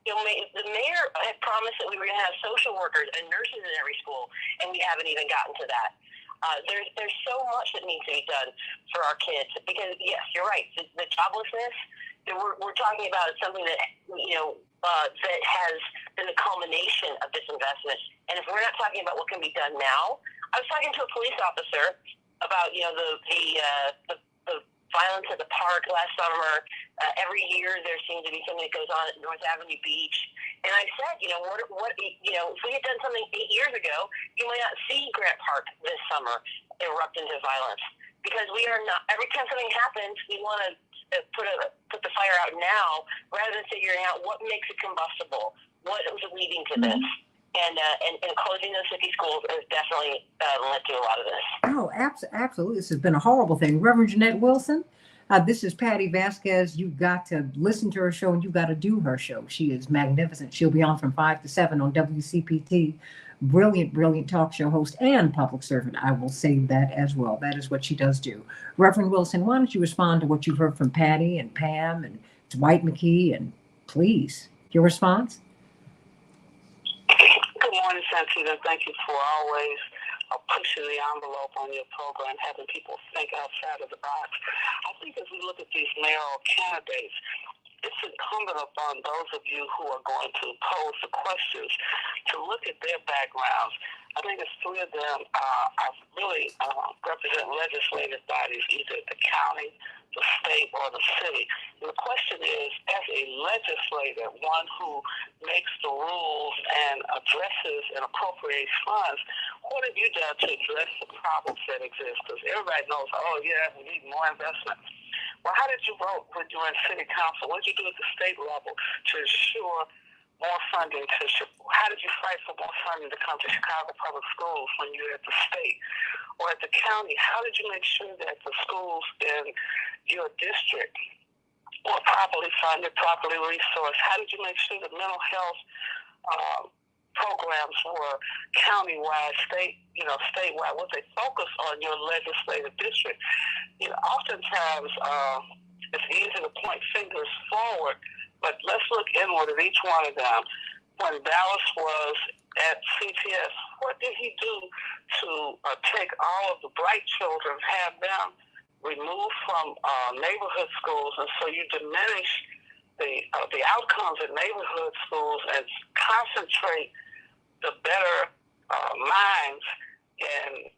The mayor had promised that we were going to have social workers and nurses in every school, and we haven't even gotten to that. There's so much that needs to be done for our kids, because yes, you're right. The joblessness that we're talking about is something that that has been the culmination of this investment. And if we're not talking about what can be done now, I was talking to a police officer about the violence at the park last summer. Every year there seems to be something that goes on at North Avenue Beach. And I said, what if we had done something 8 years ago, you might not see Grant Park this summer erupt into violence. Because we are not, every time something happens, we want to put the fire out now, rather than figuring out what makes it combustible, what was leading to this. And closing those 50 schools has definitely led to a lot of this. Oh, absolutely. This has been a horrible thing. Reverend Jeanette Wilson, this is Patty Vasquez. You've got to listen to her show, and you've got to do her show. She is magnificent. She'll be on from 5 to 7 on WCPT. Brilliant, brilliant talk show host and public servant. I will say that as well. That is what she does do. Reverend Wilson, why don't you respond to what you've heard from Patty and Pam and Dwight McKee, and please, your response? Good morning, Santita. Thank you for always pushing the envelope on your program, having people think outside of the box. I think as we look at these mayoral candidates, it's incumbent upon those of you who are going to pose the questions to look at their backgrounds. I think it's 3 of them really represent legislative bodies, either the county, the state, or the city. And the question is, as a legislator, one who makes the rules and addresses and appropriates funds, what have you done to address the problems that exist? Because everybody knows, we need more investment. Well, how did you vote when you were in city council? What did you do at the state level to ensure more funding to, how did you fight for more funding to come to Chicago Public Schools when you're at the state or at the county? How did you make sure that the schools in your district were properly funded, properly resourced? How did you make sure that mental health programs were countywide, statewide? Was they focused on your legislative district? Oftentimes it's easy to point fingers forward, but let's look inward at each one of them. When Dallas was at CTS, what did he do to take all of the bright children, have them removed from neighborhood schools, and so you diminish the outcomes in neighborhood schools and concentrate the better minds in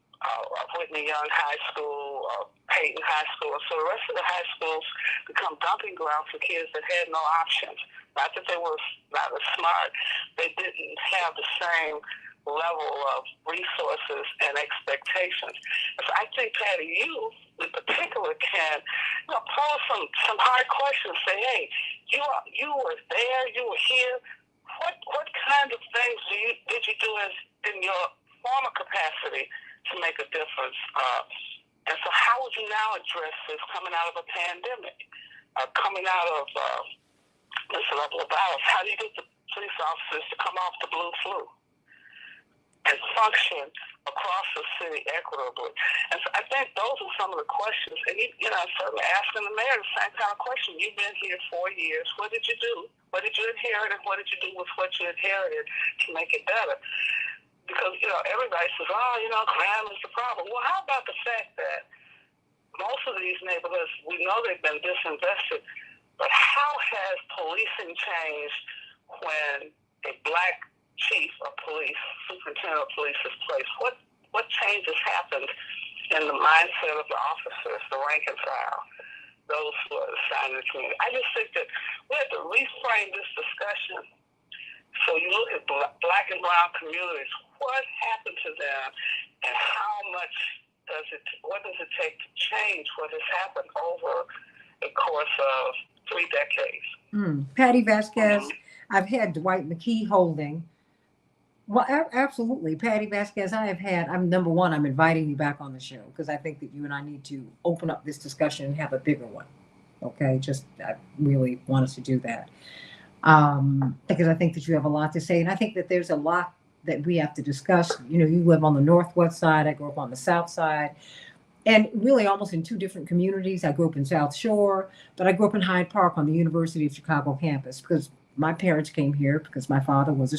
Whitney Young High School, Peyton High School. So the rest of the high schools become dumping grounds for kids that had no options. Not that they were not as smart, they didn't have the same level of resources and expectations. So I think, Patty, you in particular can pose some hard questions. Say, hey, you were there, you were here. What kind of things did you do in your former capacity to make a difference? And so how would you now address this coming out of a pandemic, coming out of this level of violence? How do you get the police officers to come off the blue flu and function across the city equitably? And so I think those are some of the questions. And, certainly asking the mayor the same kind of question. You've been here 4 years. What did you do? What did you inherit, and what did you do with what you inherited to make it better? Because, everybody says, crime is the problem. Well, how about the fact that most of these neighborhoods, we know they've been disinvested, but how has policing changed when a black chief of police, superintendent of police is placed? What changes happened in the mindset of the officers, the rank and file, those who are assigned to the community? I just think that we have to reframe this discussion. So you look at black and brown communities, what happened to them, and what does it take to change what has happened over the course of 3 decades? Patty Vasquez, I've had Dwight McKee holding. Well, absolutely. Patty Vasquez, I'm number one, I'm inviting you back on the show because I think that you and I need to open up this discussion and have a bigger one. Okay. I really want us to do that. Because I think that you have a lot to say. And I think that there's a lot that we have to discuss. You live on the northwest side. I grew up on the south side. And really almost in 2 different communities. I grew up in South Shore, but I grew up in Hyde Park on the University of Chicago campus because my parents came here because my father was a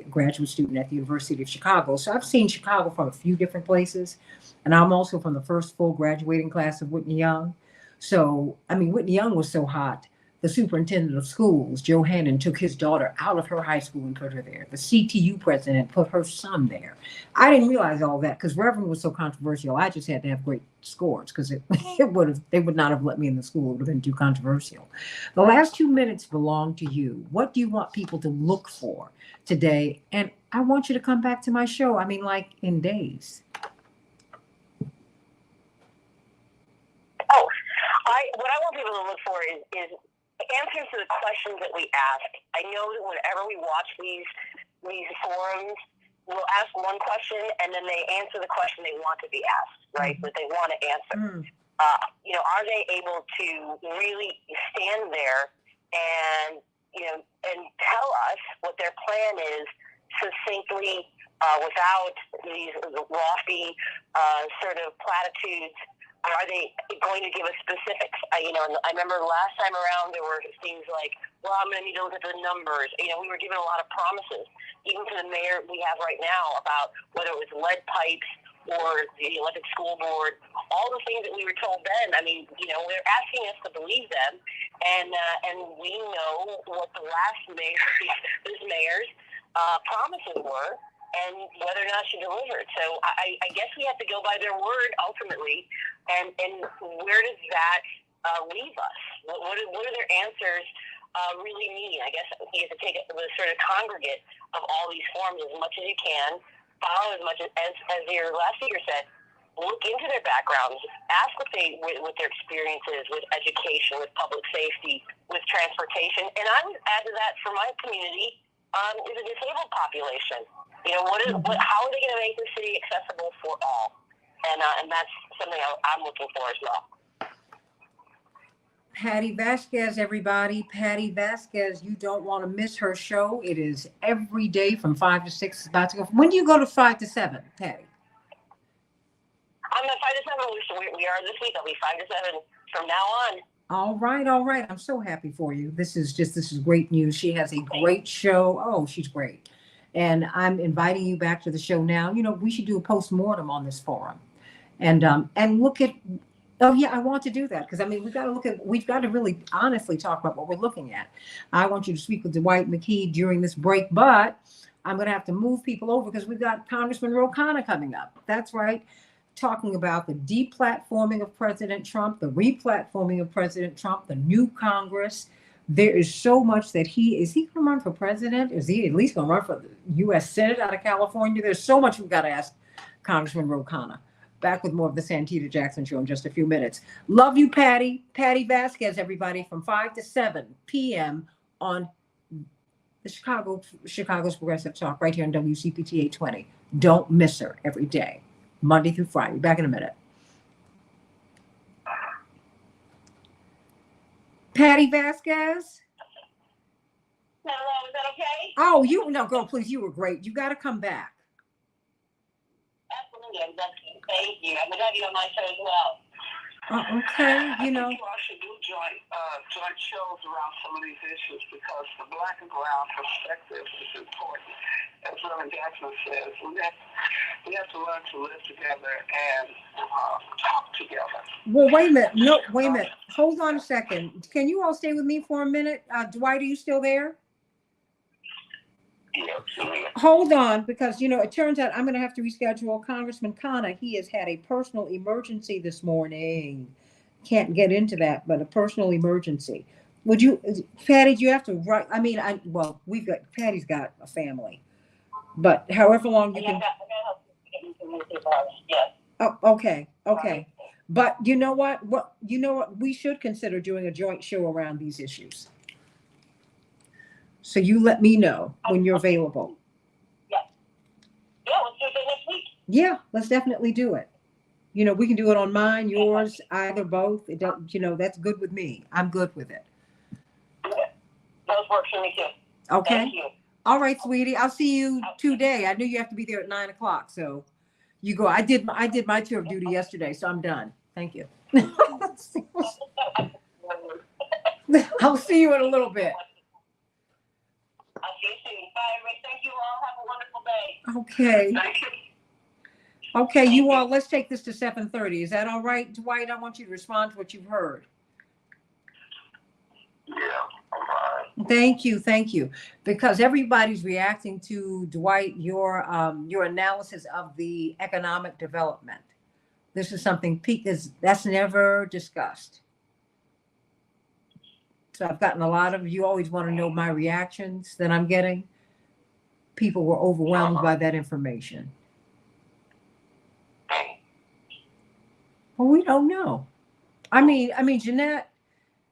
graduate student at the University of Chicago. So I've seen Chicago from a few different places. And I'm also from the first full graduating class of Whitney Young. So, Whitney Young was so hot. The superintendent of schools, Joe Hannon, took his daughter out of her high school and put her there. The CTU president put her son there. I didn't realize all that because Reverend was so controversial. I just had to have great scores because they would not have let me in the school. It would have been too controversial. The last 2 minutes belong to you. What do you want people to look for today? And I want you to come back to my show. Like in days. What I want people to look for is answers to the questions that we ask. I know that whenever we watch these forums, we'll ask one question and then they answer the question they want to be asked, right? That they want to answer. Are they able to really stand there and tell us what their plan is succinctly, without these lofty sort of platitudes? Are they going to give us specifics? I remember last time around there were things like, well, I'm going to need to look at the numbers. We were given a lot of promises, even to the mayor we have right now, about whether it was lead pipes or the elected school board, all the things that we were told then. They're asking us to believe them, and we know what the last mayor's promises were, and whether or not she delivered. So I guess we have to go by their word ultimately. And where does that leave us? What are their answers really mean? I guess you have to take the sort of congregate of all these forms as much as you can, follow as much as your last speaker said, look into their backgrounds, ask what their experience is with education, with public safety, with transportation. And I would add to that for my community is a disabled population. You know, how are they going to make the city accessible for all? And that's something I'm looking for as well. Patty Vasquez, everybody. Patty Vasquez, you don't want to miss her show. It is every day from 5 to 6. It's about to go. When do you go to 5 to 7, Patty? I'm at 5 to 7. We are this week. I'll be 5 to 7 from now on. All right, all right. I'm so happy for you. This is great news. She has a great show. Oh, she's great. And I'm inviting you back to the show now. You know, we should do a post-mortem on this forum. And look at, oh yeah, I want to do that. Because I mean, we've got to really honestly talk about what we're looking at. I want you to speak with Dwight McKee during this break, but I'm going to have to move people over because we've got Congressman Ro Khanna coming up. That's right. Talking about the deplatforming of President Trump, the replatforming of President Trump, the new Congress. There is so much that he going to run for president? Is he at least going to run for the U.S. Senate out of California? There's so much we've got to ask Congressman Ro Khanna. Back with more of the Santita Jackson Show in just a few minutes. Love you, Patty. Patty Vasquez, everybody, from 5 to 7 p.m. on the Chicago's Progressive Talk right here on WCPT 820. Don't miss her every day, Monday through Friday. Back in a minute. Patty Vasquez? Hello, is that okay? Oh, no, girl, please, you were great. You got to come back. Absolutely. Thank you. I'm going to have you on my show as well. Okay, you know. I think you all should do joint shows around some of these issues because the black and brown perspective is important. As Reverend Jackson says, we have to learn to live together and talk together. Well, wait a minute. No, wait a minute. Hold on a second. Can you all stay with me for a minute? Dwight, are you still there? Hold on, because, you know, it turns out I'm going to have to reschedule Congressman Khanna. He has had a personal emergency this morning. Can't get into that, but a personal emergency. Would you, Patty, do you have to write? I mean, Patty's got a family, but however long you can. Yes. Oh, okay. But you know what? We should consider doing a joint show around these issues. So you let me know when you're available. Yeah, let's do it next week. Yeah, let's definitely do it. You know, we can do it on mine, yours, either, both. It don't, you know, that's good with me. I'm good with it. Those work for me too. Okay. Thank you. All right, sweetie. I'll see you today. I knew you have to be there at 9 o'clock. So you go. I did my tour of duty yesterday, so I'm done. Thank you. I'll see you in a little bit. I'll see you soon. Bye, everybody. Thank you all. Have a wonderful day. Okay. Thank you. Okay, you all, let's take this to 7:30. Is that all right, Dwight? I want you to respond to what you've heard. Yeah, all right. Thank you. Because everybody's reacting to, Dwight, your analysis of the economic development. This is something that's never discussed. So I've gotten a lot of, you always want to know my reactions that I'm getting. People were overwhelmed by that information. Well, we don't know. I mean, Jeanette,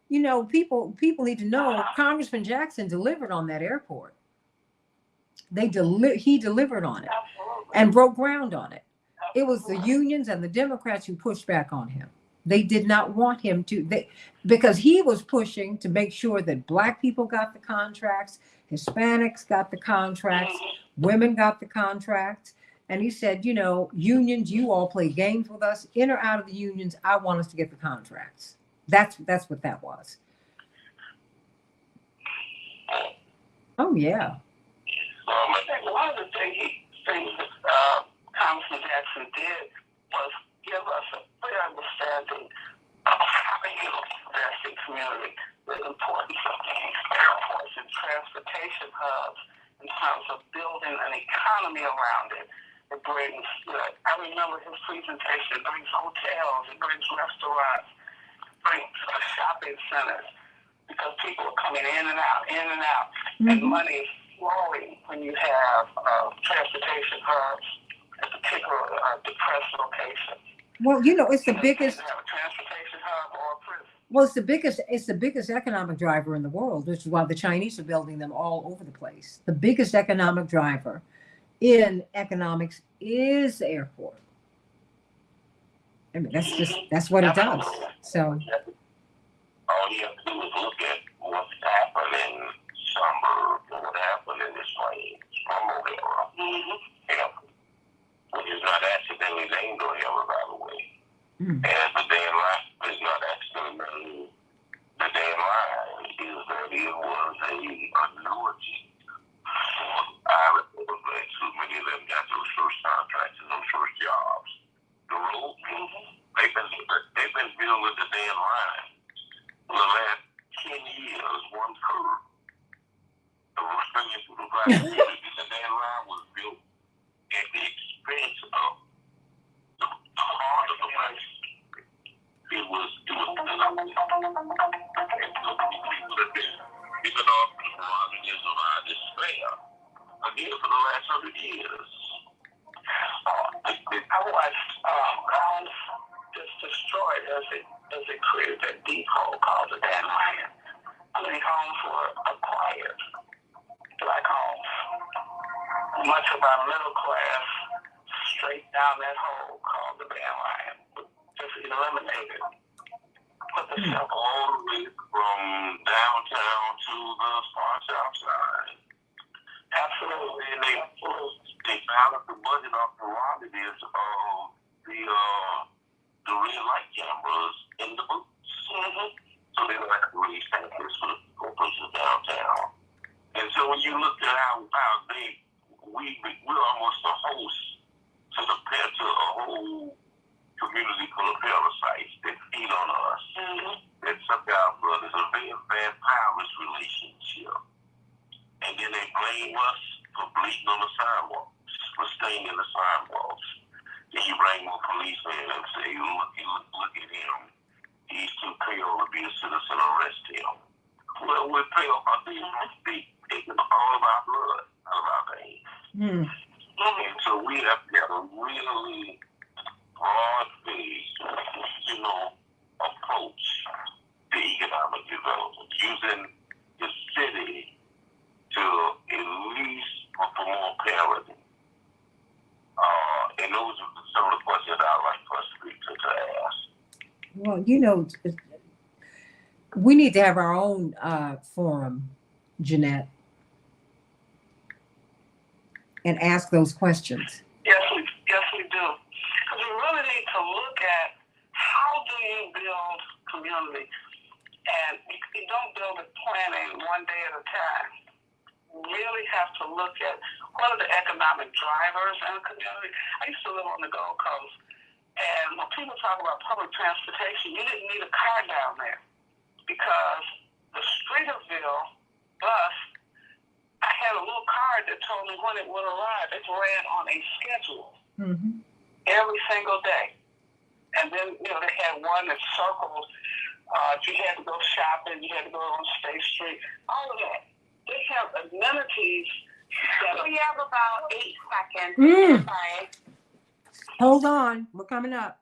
you know, people need to know Congressman Jackson delivered on that airport. He delivered on it and broke ground on it. It was the unions and the Democrats who pushed back on him. They did not want him to, because he was pushing to make sure that Black people got the contracts, Hispanics got the contracts, women got the contracts. And he said, you know, unions, you all play games with us. In or out of the unions, I want us to get the contracts. That's what that was. Oh, yeah. I think one of the things that Congressman Jackson did was give us a clear understanding of how to use the investing community, the importance of these airports and transportation hubs in terms of building an economy around it. It brings, I remember his presentation, it brings hotels, it brings restaurants, brings shopping centers, because people are coming in and out, and money is flowing when you have transportation hubs at the particular depressed location. Well, you know, it's the biggest. They have a transportation hub or a prison. Well, it's the biggest economic driver in the world, which is why the Chinese are building them all over the place. The biggest economic driver in economics is the airport. I mean, that's what it does. So all you have to do is look at what's happened in suburbs and what happened in this place from O'Hara, which is not accidentally named O'Hara, by the way. And the Dan line is not accidentally named the Dan line, is that it was a annuity. I remember that too many of them got those first contracts and those first jobs. The road, they've been building the Dan line for the last 10 years, one curve. The Australian through the private community, the Dan line was built at the expense of the heart of the place. It was built up. And so people have been giving off the prerogatives of our despair again for the last 100 years. I watched homes just destroyed as it created that deep hole called the Dan Line. I mean, homes were acquired, black homes. Much of our middle class straight down that hole called the Dan Line, just eliminated. Put the stuff all the way from downtown to the spots outside. Absolutely, and they balanced the budget off prerogatives of the red light cameras in the booths. So they don't have to raise taxes for places downtown. And so when you look at how big we're almost a host to a whole community full of parasites that feed on us. That suck out blood is a very vampirish relationship. And then they blame us for bleeding on the sidewalks, for staying in the sidewalks. Then you bring more policemen and say, look at him. He's too pale to be a citizen, arrest him. Well, we're pale about these. They taking all of our blood out of our veins. And so we have to have a really broad-based, approach to economic development, using the city to at least for more parity. And those are some of the questions I'd like for us to ask. well, you know, we need to have our own forum, Jeanette, and ask those questions. Yes, we do. Because we really need to look at how do you build community. And you don't build it planning one day at a time. You really have to look at what are the economic drivers in a community. I used to live on the Gold Coast, and when people talk about public transportation, you didn't need a car down there because the Streeterville bus, I had a little card that told me when it would arrive. It ran on a schedule every single day. And then, they had one that circled. You had to go shopping. You had to go on State Street. All of that. They have amenities. We have about 8 seconds. Sorry. Hold on, we're coming up.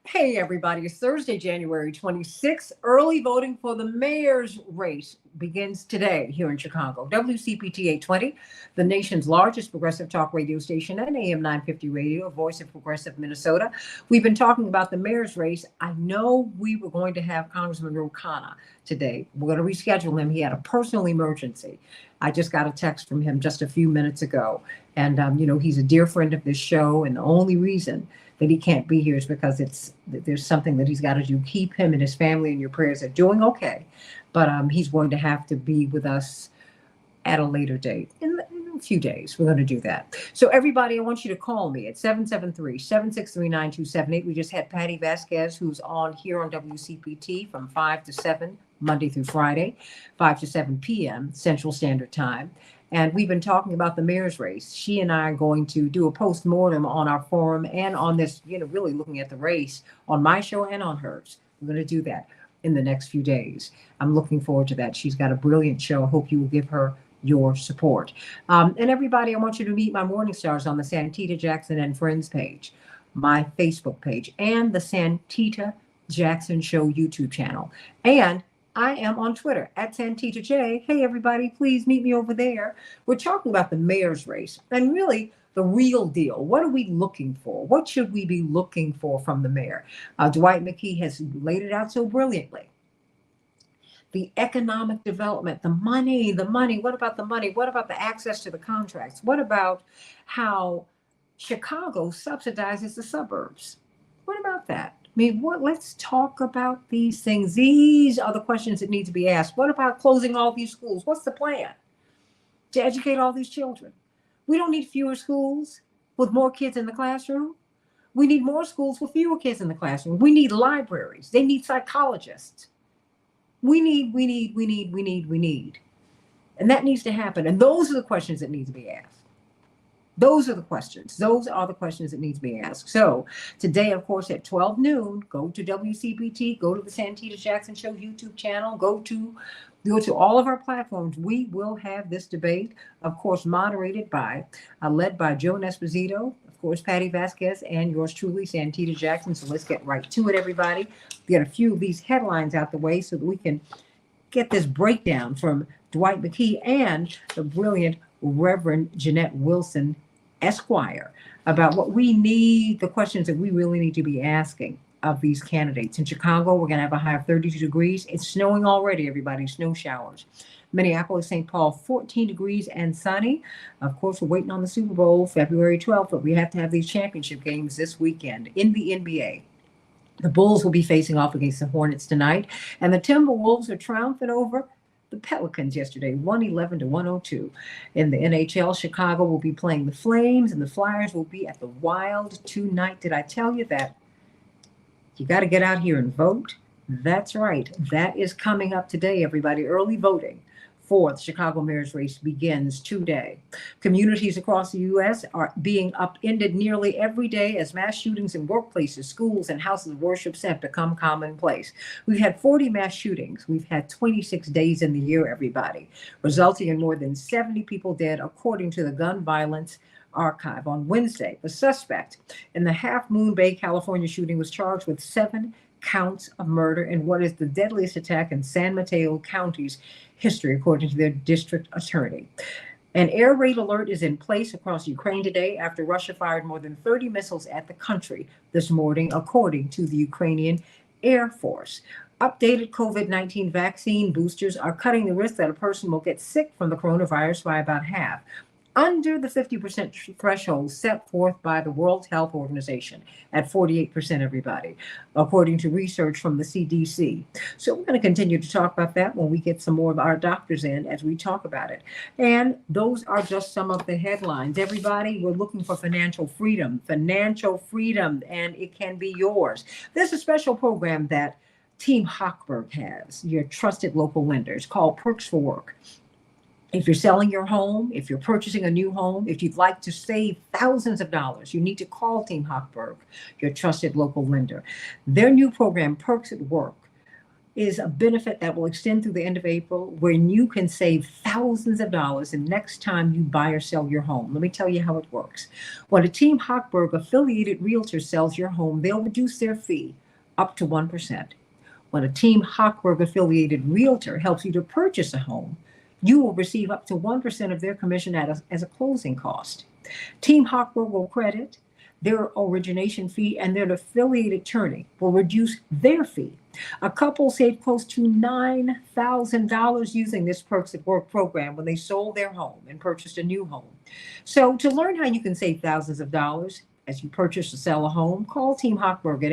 Hey everybody, it's Thursday, January 26th. Early voting for the mayor's race begins today here in Chicago. WCPT 820, the nation's largest progressive talk radio station, and AM 950 radio, a voice of progressive Minnesota. We've been talking about the mayor's race. I know we were going to have Congressman Ro Khanna today. We're going to reschedule him. He had a personal emergency. I just got a text from him just a few minutes ago. And, he's a dear friend of this show. And the only reason that he can't be here is because there's something that he's got to do. Keep him and his family in your prayers. They're doing okay, but he's going to have to be with us at a later date. And a few days. We're going to do that. So everybody, I want you to call me at 773-763-9278. We just had Patty Vasquez, who's on here on WCPT from 5 to 7, Monday through Friday, 5 to 7 p.m. Central Standard Time. And we've been talking about the mayor's race. She and I are going to do a post-mortem on our forum and on this, really looking at the race on my show and on hers. We're going to do that in the next few days. I'm looking forward to that. She's got a brilliant show. I hope you will give her your support. And everybody, I want you to meet my morning stars on the Santita Jackson and Friends page, my Facebook page, and the Santita Jackson Show YouTube channel. And I am on Twitter at Santita J. Hey, everybody, please meet me over there. We're talking about the mayor's race and really the real deal. What are we looking for? What should we be looking for from the mayor? Dwight McKee has laid it out so brilliantly. The economic development, the money. What about the money? What about the access to the contracts? What about how Chicago subsidizes the suburbs? What about that? Let's talk about these things. These are the questions that need to be asked. What about closing all these schools? What's the plan to educate all these children? We don't need fewer schools with more kids in the classroom. We need more schools with fewer kids in the classroom. We need libraries. They need psychologists. We need. And that needs to happen. And those are the questions that need to be asked. Those are the questions. Those are the questions that need to be asked. So today, of course, at 12 noon, go to WCPT, go to the Santita Jackson Show YouTube channel, go to all of our platforms. We will have this debate, of course, moderated by, led by Joe Esposito, of course, Patty Vasquez, and yours truly, Santita Jackson. So let's get right to it, everybody. Get a few of these headlines out the way so that we can get this breakdown from Dwight McKee and the brilliant Reverend Jeanette Wilson, Esquire, about what we need, the questions that we really need to be asking of these candidates. In Chicago, we're going to have a high of 32 degrees. It's snowing already, everybody, snow showers. Minneapolis, St. Paul, 14 degrees and sunny. Of course, we're waiting on the Super Bowl, February 12th, but we have to have these championship games this weekend in the NBA. The Bulls will be facing off against the Hornets tonight, and the Timberwolves are triumphant over the Pelicans yesterday, 111-102. In the NHL, Chicago will be playing the Flames, and the Flyers will be at the Wild tonight. Did I tell you that? You got to get out here and vote. That's right. That is coming up today, everybody. Early voting for the Chicago mayor's race begins today. Communities across the U.S. are being upended nearly every day as mass shootings in workplaces, schools, and houses of worship have become commonplace. We've had 40 mass shootings. We've had 26 days in the year, everybody, resulting in more than 70 people dead, according to the Gun Violence Archive. On Wednesday, the suspect in the Half Moon Bay, California shooting was charged with 7 counts of murder in what is the deadliest attack in San Mateo County's history, according to their district attorney. An air raid alert is in place across Ukraine today after Russia fired more than 30 missiles at the country this morning, according to the Ukrainian Air Force. Updated COVID-19 vaccine boosters are cutting the risk that a person will get sick from the coronavirus by about half, under the 50% threshold set forth by the World Health Organization at 48%, everybody, according to research from the CDC. So we're going to continue to talk about that when we get some more of our doctors in as we talk about it. And those are just some of the headlines. Everybody, we're looking for financial freedom, and it can be yours. There's a special program that Team Hochberg has, your trusted local lenders, called Perks for Work. If you're selling your home, if you're purchasing a new home, if you'd like to save thousands of dollars, you need to call Team Hochberg, your trusted local lender. Their new program, Perks at Work, is a benefit that will extend through the end of April, when you can save thousands of dollars the next time you buy or sell your home. Let me tell you how it works. When a Team Hochberg affiliated realtor sells your home, they'll reduce their fee up to 1%. When a Team Hochberg affiliated realtor helps you to purchase a home, you will receive up to 1% of their commission as a closing cost. Team Hochberg will credit their origination fee, and their affiliated attorney will reduce their fee. A couple saved close to $9,000 using this Perks at Work program when they sold their home and purchased a new home. So to learn how you can save thousands of dollars as you purchase or sell a home, call Team Hochberg at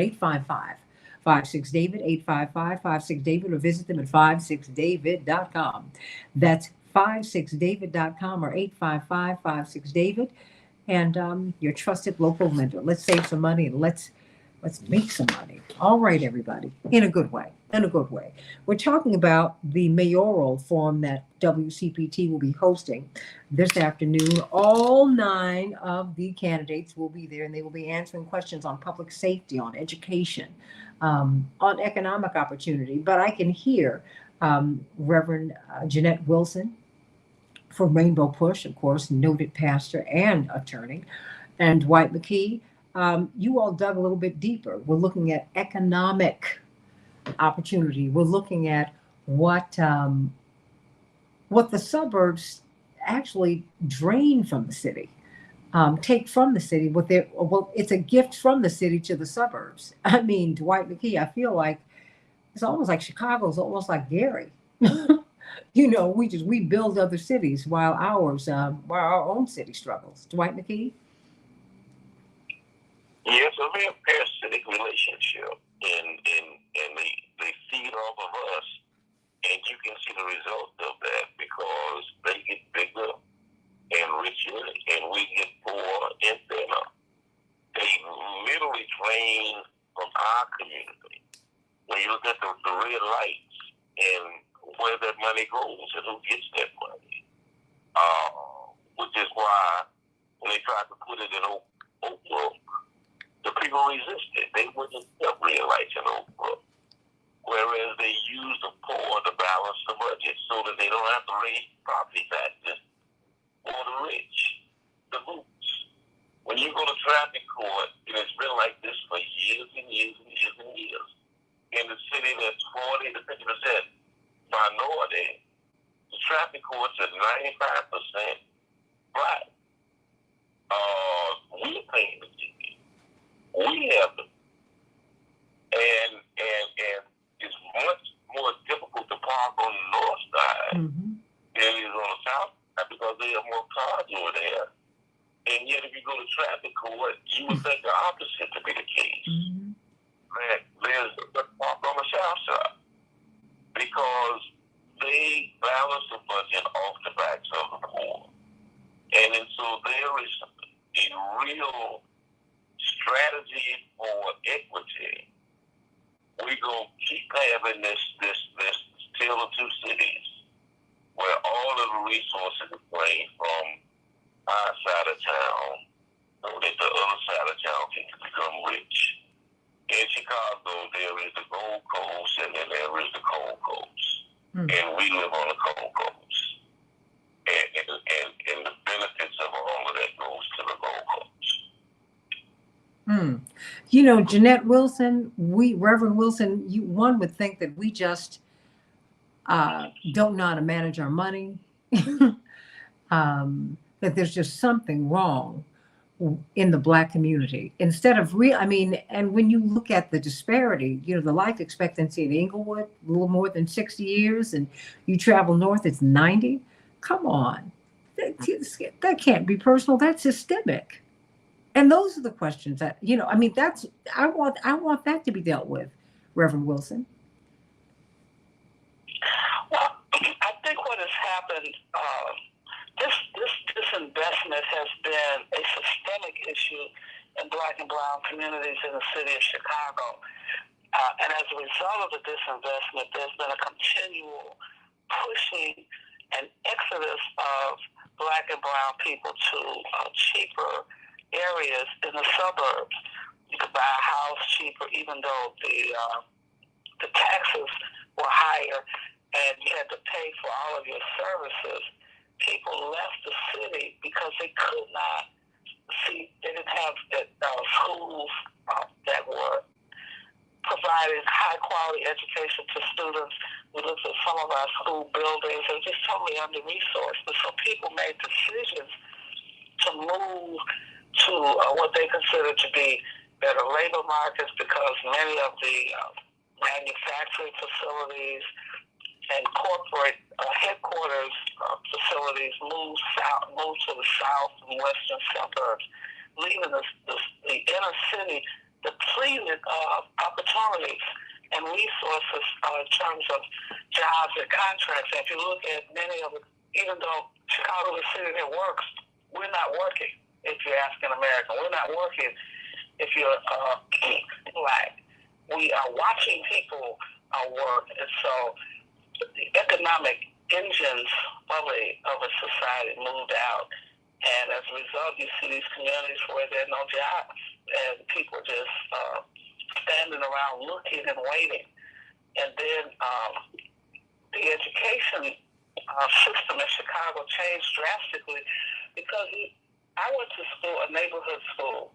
855-56-DAVID, 855-56-DAVID, or visit them at 56david.com. That's 855-56-DAVID.com or 855-56-DAVID, and your trusted local lender. Let's save some money and let's make some money. All right, everybody, in a good way. In a good way. We're talking about the mayoral forum that WCPT will be hosting this afternoon. All 9 of the candidates will be there, and they will be answering questions on public safety, on education, on economic opportunity. But I can hear Reverend Jeanette Wilson from Rainbow Push, of course, noted pastor and attorney, and Dwight McKee. You all dug a little bit deeper. We're looking at economic opportunity. We're looking at what the suburbs actually drain from the city, take from the city. It's a gift from the city to the suburbs. I mean, Dwight McKee, I feel like it's almost like Chicago's almost like Gary. We build other cities while our own city struggles. Dwight McKee. Yes, a very parasitic relationship, and they feed off of us, and you can see the result of that because they get bigger and richer, and we get poor and thinner. They literally drain from our community. When you look at the red lights and where that money goes and who gets that money, which is why when they tried to put it in Oak Brook, the people resisted. They wouldn't help red lights in Oak Brook. Whereas they use the poor to balance the budget so that they don't have to raise property taxes for the rich, the boots. When you go to traffic court, and it's been like this for years and years and years and years, in the city that's 40 to 50% minority, the traffic courts are 95% black. We're paying the ticket. We have them. And it's much more difficult to park on the north side than it is on the south side because they have more cars over there. And yet if you go to traffic court, you would think the opposite to be the case. There's a park on the south side because they balance the budget off the backs of the poor. And then so there is a real strategy for equity. We're going to keep having this tale of two cities where all of the resources are playing from our side of town so that the other side of town can become rich. In Chicago, there is the Gold Coast and then there is the Cold Coast. And we live on the Cold Coast. And the benefits of all of that goes to the Gold Coast. Jeanette Wilson, Reverend Wilson, one would think that we just don't know how to manage our money, that there's just something wrong in the Black community. Instead of and when you look at the disparity, the life expectancy in Inglewood, a little more than 60 years, and you travel north, it's 90. Come on. That can't be personal. That's systemic. And those are the questions that, I want that to be dealt with, Reverend Wilson. Well, I think what has happened, this investment has been a systemic issue in Black and brown communities in the city of Chicago. And as a result of the disinvestment, there's been a continual pushing and exodus of Black and brown people to cheaper areas in the suburbs. You could buy a house cheaper, even though the taxes were higher, and you had to pay for all of your services. People left the city because they could not they didn't have schools that were providing high quality education to students. We looked at some of our school buildings, they were just totally under resourced. But some people made decisions to move to what they consider to be better labor markets because many of the manufacturing facilities and corporate headquarters facilities moved to the south and western suburbs, leaving the inner city depleted of opportunities and resources in terms of jobs and contracts. And if you look at many of the even though Chicago is a city that works, we're not working. If you're African American, we're not working. If you're Black, we are watching people work, and so the economic engines of a society moved out, and as a result, you see these communities where there are no jobs, and people just standing around looking and waiting. And then the education system in Chicago changed drastically because I went to school, a neighborhood school,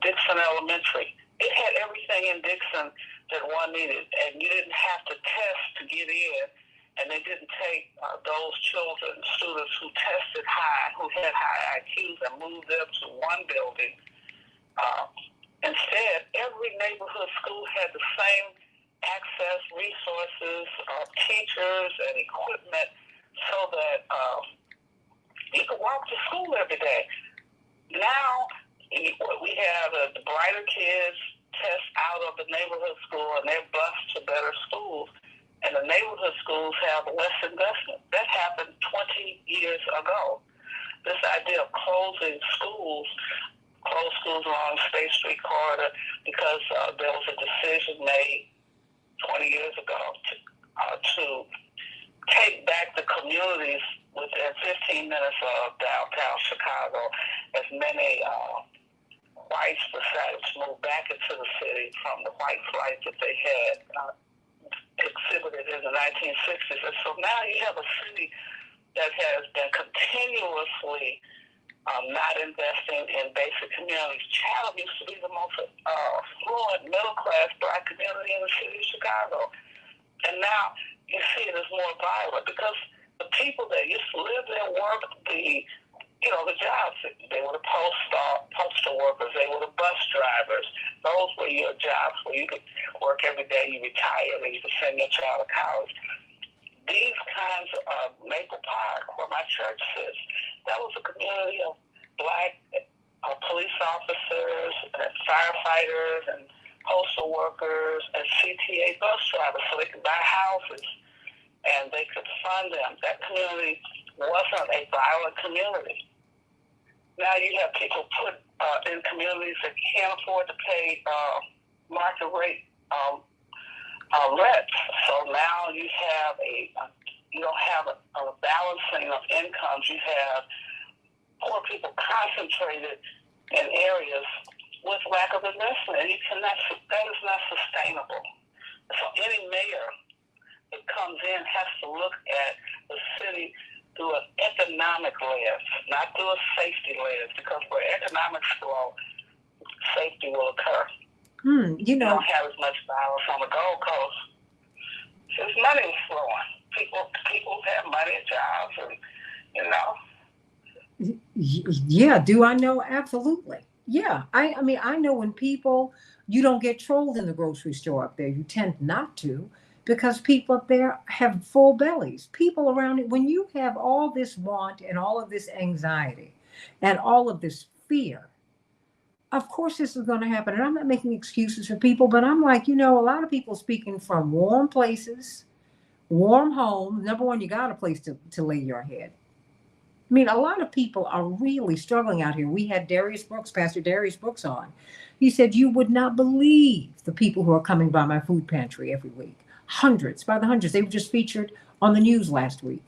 Dixon Elementary. It had everything in Dixon that one needed, and you didn't have to test to get in, and they didn't take those students who tested high, who had high IQs, and move them to one building. Instead, every neighborhood school had the same access, resources, teachers, and equipment so that you could walk to school every day. Now, we have the brighter kids test out of the neighborhood school, and they're bused to better schools. And the neighborhood schools have less investment. That happened 20 years ago. This idea of closing schools along State Street corridor because there was a decision made 20 years ago to take back the communities within 15 minutes of downtown Chicago, as many whites decided to move back into the city from the white flight that they had exhibited in the 1960s. And so now you have a city that has been continuously not investing in basic communities. Chatham used to be the most affluent, middle-class Black community in the city of Chicago. And now you see it as more violent because the people that used to live there work the jobs. They were the postal workers. They were the bus drivers. Those were your jobs where you could work every day, you retire, and you could send your child to college. These kinds of Maple Park, where my church sits, that was a community of Black police officers and firefighters and postal workers and CTA bus drivers, so they could buy houses and they could fund them. That community wasn't a violent community. Now you have people put in communities that can't afford to pay market rate rent. So now you have you don't have a balancing of incomes. You have poor people concentrated in areas with lack of investment. And that is not sustainable. So any mayor that comes in has to look at the city through an economic lens, not through a safety lens, because where economics flow, safety will occur. You don't have as much violence on the Gold Coast. There's money flowing. People have money and jobs, and Yeah, do I know? Absolutely. Yeah, I mean, I know when you don't get trolled in the grocery store up there. You tend not to, because people up there have full bellies. People around it, when you have all this want and all of this anxiety and all of this fear, of course this is going to happen. And I'm not making excuses for people, but I'm like, a lot of people speaking from warm places, warm homes. Number one, you got a place to lay your head. I mean, a lot of people are really struggling out here. We had Pastor Darius Brooks on. He said, you would not believe the people who are coming by my food pantry every week. Hundreds, by the hundreds. They were just featured on the news last week.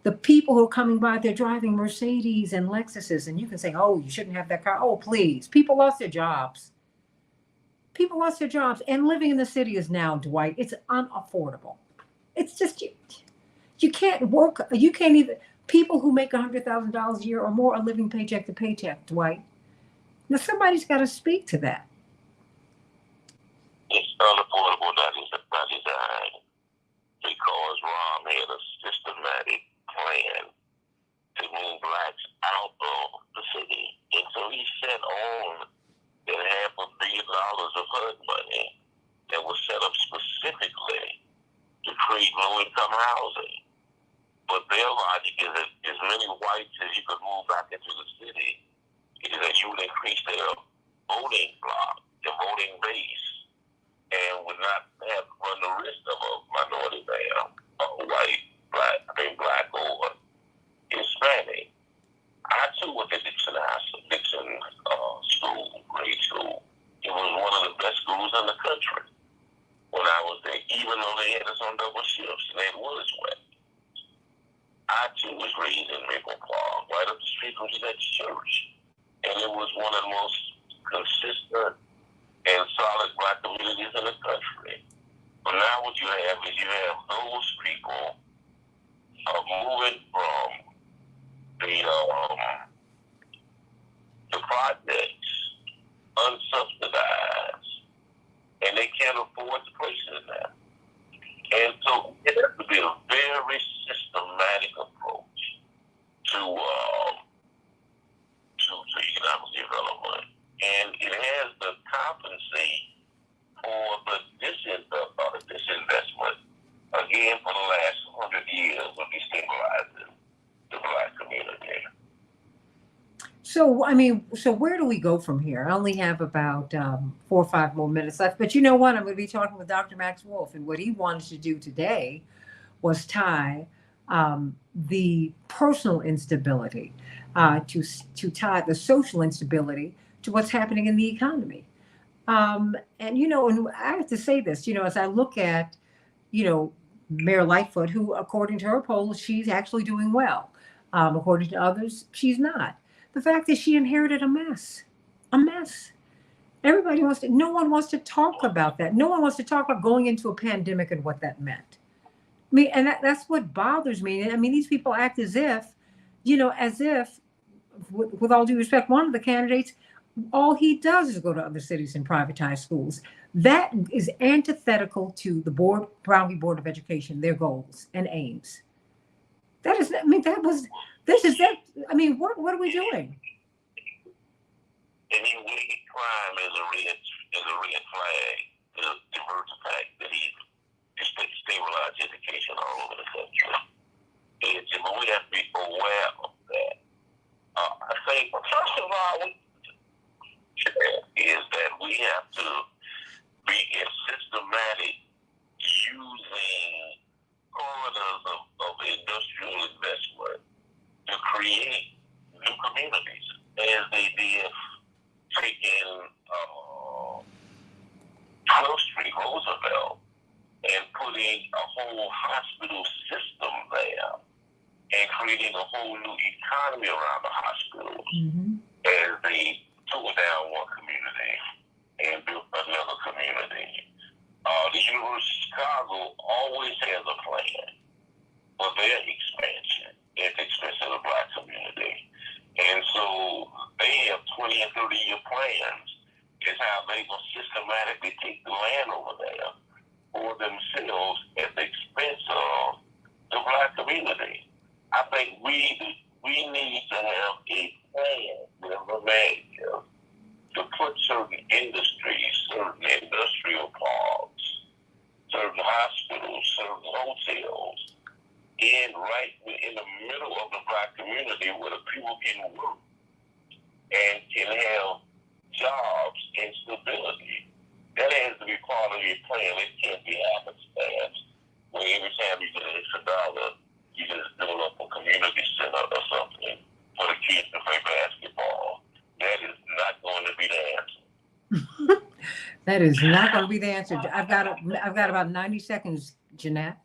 The people who are coming by, they're driving Mercedes and Lexuses. And you can say, oh, you shouldn't have that car. Oh, please. People lost their jobs. And living in the city is now, Dwight, it's unaffordable. It's just, you can't work. You can't even, people who make $100,000 a year or more are living paycheck to paycheck, Dwight. Now, somebody's got to speak to that. It's unaffordable, not designed, because Ron had a systematic plan to move Blacks out of the city. And so he set on that $500 million of HUD money that was set up specifically to create low-income housing. But their logic is that as many whites as you could move back into the city, is that you would increase their voting block, their voting base, and would not run the risk of a minority man, a white, black or Fanny, I too went to Dixon School, grade school. It was one of the best schools in the country when I was there, even though they had us on double shifts and they had Willis wet. I too was raised in Maple Park, right up the street from that church. And it was one of the most consistent and solid black communities in the country. But now what you have is you have those people moving from the projects unsubsidized, and they can't afford the places now. And so it has to be a very systematic approach to economic development, and it has to compensate for the disinvestment again for the last 100 years of destabilizing the black community. So, I mean, so where do we go from here? I only have about 4 or 5 more minutes left, but you know what? I'm going to be talking with Dr. Max Wolf, and what he wanted to do today was tie the personal instability to tie the social instability to what's happening in the economy. And, you know, and I have to say this, you know, as I look at, you know, Mayor Lightfoot, who, according to her polls, she's actually doing well. According to others, she's not. The fact is she inherited a mess. Everybody wants to, no one wants to talk about that. No one wants to talk about going into a pandemic and what that meant. I mean, and that's what bothers me. I mean, these people act as if, you know, with all due respect, one of the candidates, all he does is go to other cities and privatize schools. That is antithetical to the Brown v. Board of Education, their goals and aims. That is, I mean, I mean, what are we doing? And he waved crime as a red flag to divert the fact that he's stabilized education all over the country. But we have to be aware of that. I think, first of all, is that we have to be systematic using corridors of industrial investment to create new communities, as they did taking 12th Street Roosevelt and putting a whole hospital system there and creating a whole new economy around the hospitals, as they tore down one community and built another community. The University of Chicago always has a plan for their expansion at the expense of the black community. And so they have 20 and 30-year plans is how they will systematically take the land over there for themselves at the expense of the black community. I think we need to have a plan with a manager to put certain industries, certain industrial parks, certain hospitals, certain hotels right in the middle of the black community where the people can work and can have jobs and stability. That has to be part of your plan. It can't be happenstance where every time you get an extra dollar, you just build up a community center or something for the kids to play basketball. That is not going to be the answer. That is not going to be the answer. I've got about 90 seconds, Jeanette.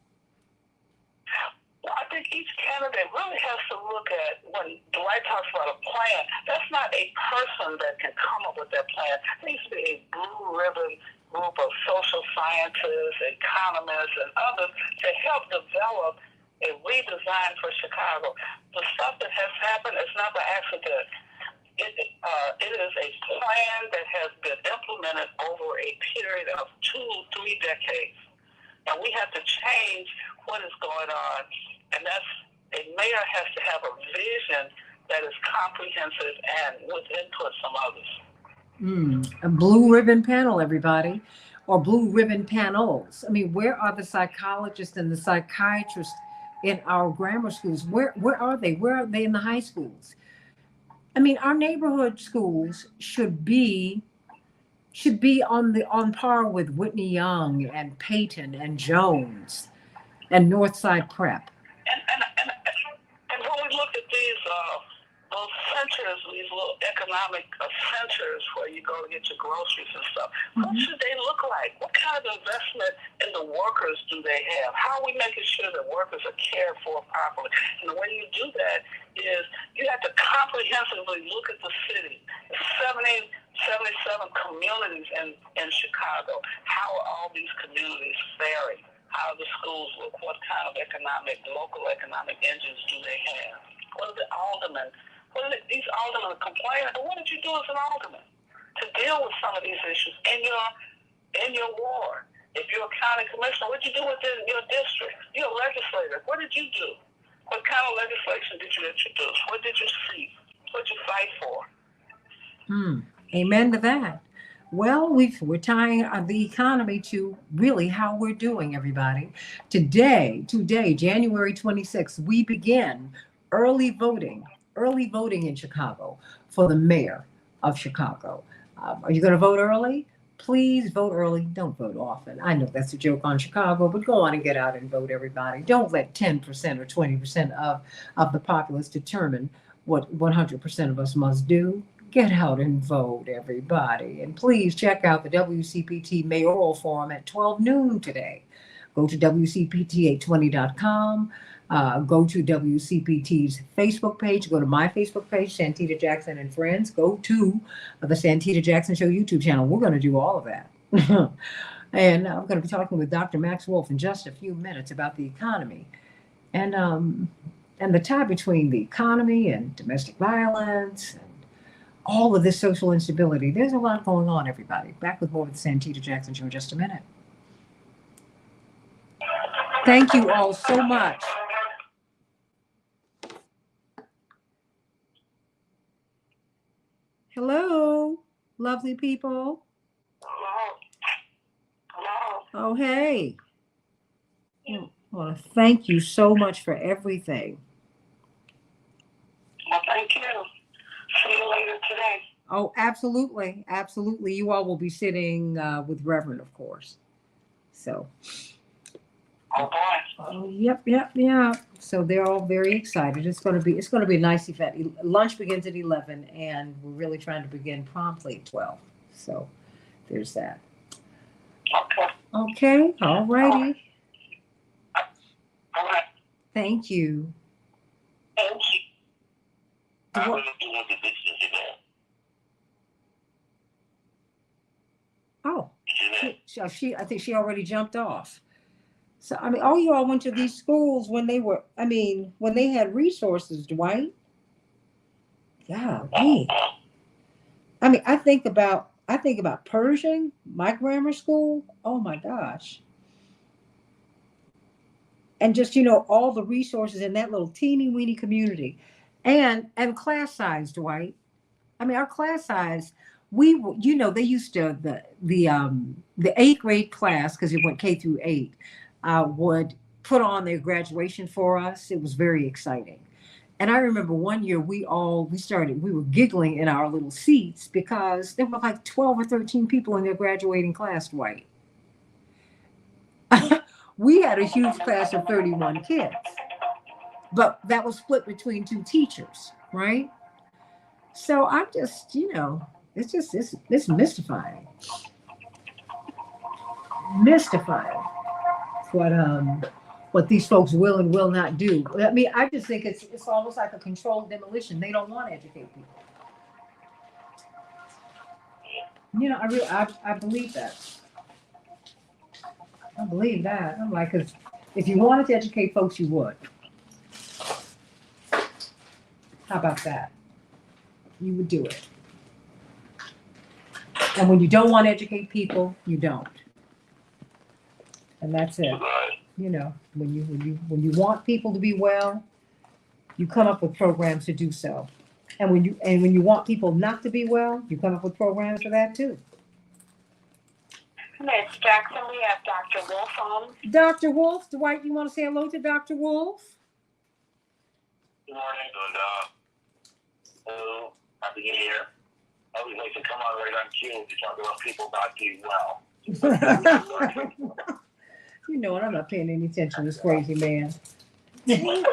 Well, I think each candidate really has to look at, when Dwight talks about a plan, that's not a person that can come up with that plan. It needs to be a blue ribbon group of social scientists, economists, and others to help develop a redesign for Chicago. The stuff that has happened is not by accident. It is a plan that has been implemented over a period of 2-3 decades. And we have to change what is going on. And a mayor has to have a vision that is comprehensive and with input from others. A blue ribbon panel, everybody, or blue ribbon panels. I mean, where are the psychologists and the psychiatrists in our grammar schools? Where are they? Where are they in the high schools? I mean, our neighborhood schools should be on par with Whitney Young and Peyton and Jones and Northside Prep. And when we look at these those centers, these little economic centers where you go to get your groceries and stuff, what should they look like? What kind of investment in the workers do they have? How are we making sure that workers are cared for properly? And the way you do that is you have to comprehensively look at the city. 77 communities in Chicago. How are all these communities faring? How do the schools look? What kind of local economic engines do they have? What are the aldermen? These aldermen are complaining, but what did you do as an alderman to deal with some of these issues in your ward? If you're a county commissioner, what did you do within your district? You're a legislator. What did you do? What kind of legislation did you introduce? What did you see? What did you fight for? Amen to that. Well, we're tying the economy to really how we're doing, everybody. Today, January 26th, we begin early voting in Chicago for the mayor of Chicago. Are you going to vote early? Please vote early. Don't vote often. I know that's a joke on Chicago, but go on and get out and vote, everybody. Don't let 10% or 20% of the populace determine what 100% of us must do. Get out and vote, everybody. And please check out the WCPT Mayoral Forum at 12 noon today. Go to WCPT820.com. Go to WCPT's Facebook page. Go to my Facebook page, Santita Jackson and Friends. Go to the Santita Jackson Show YouTube channel. We're going to do all of that. And I'm going to be talking with Dr. Max Wolf in just a few minutes about the economy and the tie between the economy and domestic violence and all of this social instability. There's a lot going on, everybody. Back with more of the Santita Jackson Show in just a minute. Thank you all so much. Hello, lovely people. Hello. Oh, hey. I want to thank you so much for everything. Well, thank you. See you later today. Oh, absolutely. Absolutely. You all will be sitting with Reverend, of course. So. Oh, boy. Oh, yep. So they're all very excited. It's going to be a nice event. Lunch begins at 11, and we're really trying to begin promptly at 12. So there's that. Okay. All righty. All right. Thank you. Thank you. I was doing the business event. Oh, I think she already jumped off. So, I mean, all you all went to these schools when they had resources, Dwight. Golly. I mean, I think about Pershing, my grammar school. Oh my gosh. And just, all the resources in that little teeny weeny community and class size, Dwight. I mean, our class size, they used to, the 8th grade class, because it went K through 8, would put on their graduation for us. It was very exciting. And I remember one year we were giggling in our little seats because there were like 12 or 13 people in their graduating class, Dwight. We had a huge class of 31 kids, but that was split between 2 teachers, right? So I'm just, it's mystifying. What these folks will and will not do. I mean, I just think it's almost like a controlled demolition. They don't want to educate people. I believe that. I believe that. I'm like, because if you wanted to educate folks, you would. How about that? You would do it. And when you don't want to educate people, you don't. And that's it. When you want people to be well, you come up with programs to do so. And when you want people not to be well, you come up with programs for that too. Miss Jackson, we have Dr. Wolf on. Dr. Wolf, Dwight, you want to say hello to Dr. Wolf? Good morning, hello, happy New Year. I always like to come on right on cue to talk about people not doing well. You know what? I'm not paying any attention to this crazy man. Right.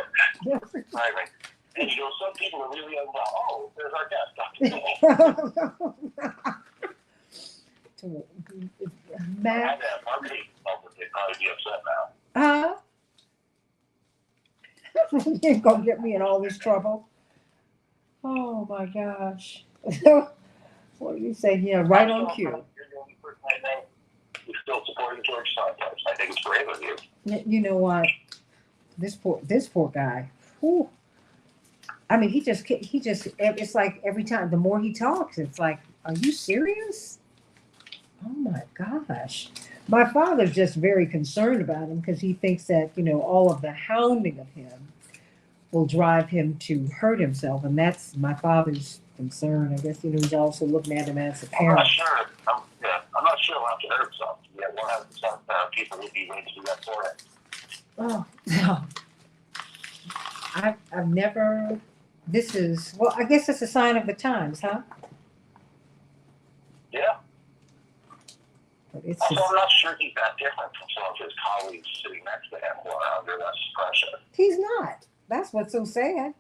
And you know, some people are really unwell. Oh, there's our guest, Dr. Matt, I had that marketing public, they'd probably be upset now. you ain't gonna get me in all this trouble. Oh my gosh. What do you say? Yeah, right on cue. You're the only person I know who's still supporting George Santos. I think it's great of you. You know what? This poor guy. Whew. I mean, he just, it's like every time, the more he talks, it's like, are you serious? Oh my gosh. My father's just very concerned about him because he thinks that, you know, all of the hounding of him will drive him to hurt himself. And that's my father's concern. I guess, you know, he's also looking at him as a I'm not parent. sure. I'm not sure he'll have to hurt himself. Yeah, 100% people would be willing to do that for him. Oh, no. I've never, this is, well, I guess it's a sign of the times, huh? Yeah. But it's Also, just, I'm not sure he's that different from some of his colleagues sitting next to him who are under less pressure. he's not. That's what's so sad.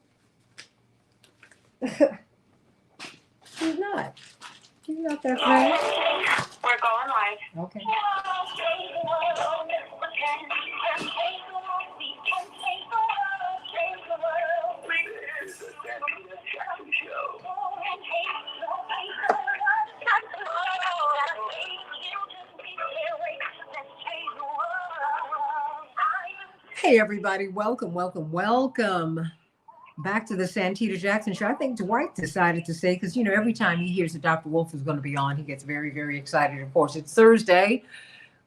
He's not. He's not that bad. We're going live. Okay. This is the Santita Jackson Show. Hey, everybody. Welcome, welcome, welcome back to the Santita Jackson Show. I think Dwight decided to say, because, you know, every time he hears that Dr. Wolf is going to be on, he gets very, very excited. Of course, it's Thursday,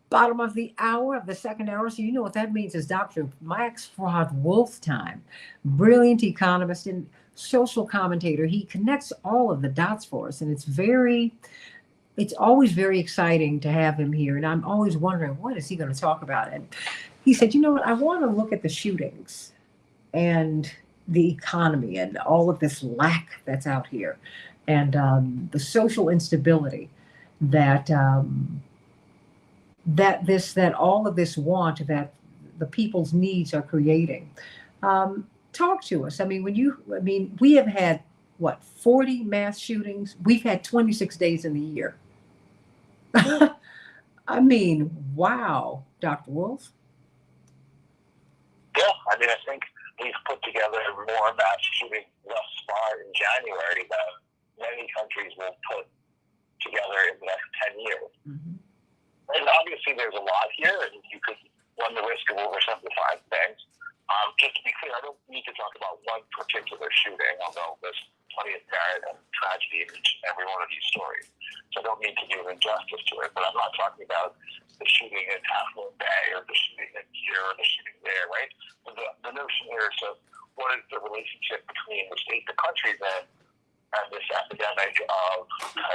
bottom of the hour of the second hour. So you know what that means is Dr. Max Fraud Wolf time. Brilliant economist and social commentator. He connects all of the dots for us. And it's always very exciting to have him here. And I'm always wondering, what is he going to talk about? And he said, you know what, I want to look at the shootings and the economy and all of this lack that's out here and the social instability that all of this want that the people's needs are creating. Talk to us. I mean, we have had, 40 mass shootings? We've had 26 days in the year. I mean, wow, Dr. Wolf. Yeah, I mean, I think we've put together more mass shootings thus far in January than many countries will put together in the next 10 years. Mm-hmm. And obviously there's a lot here, and you could run the risk of oversimplifying things. Just to be clear, I don't need to talk about one particular shooting, although there's plenty of merit and tragedy in each and every one of these stories. So I don't need to do an injustice to it, but I'm not talking about the shooting in Half Moon Bay or the shooting in here or the shooting there, right? The notion here is of what is the relationship between the state the country's in and this epidemic of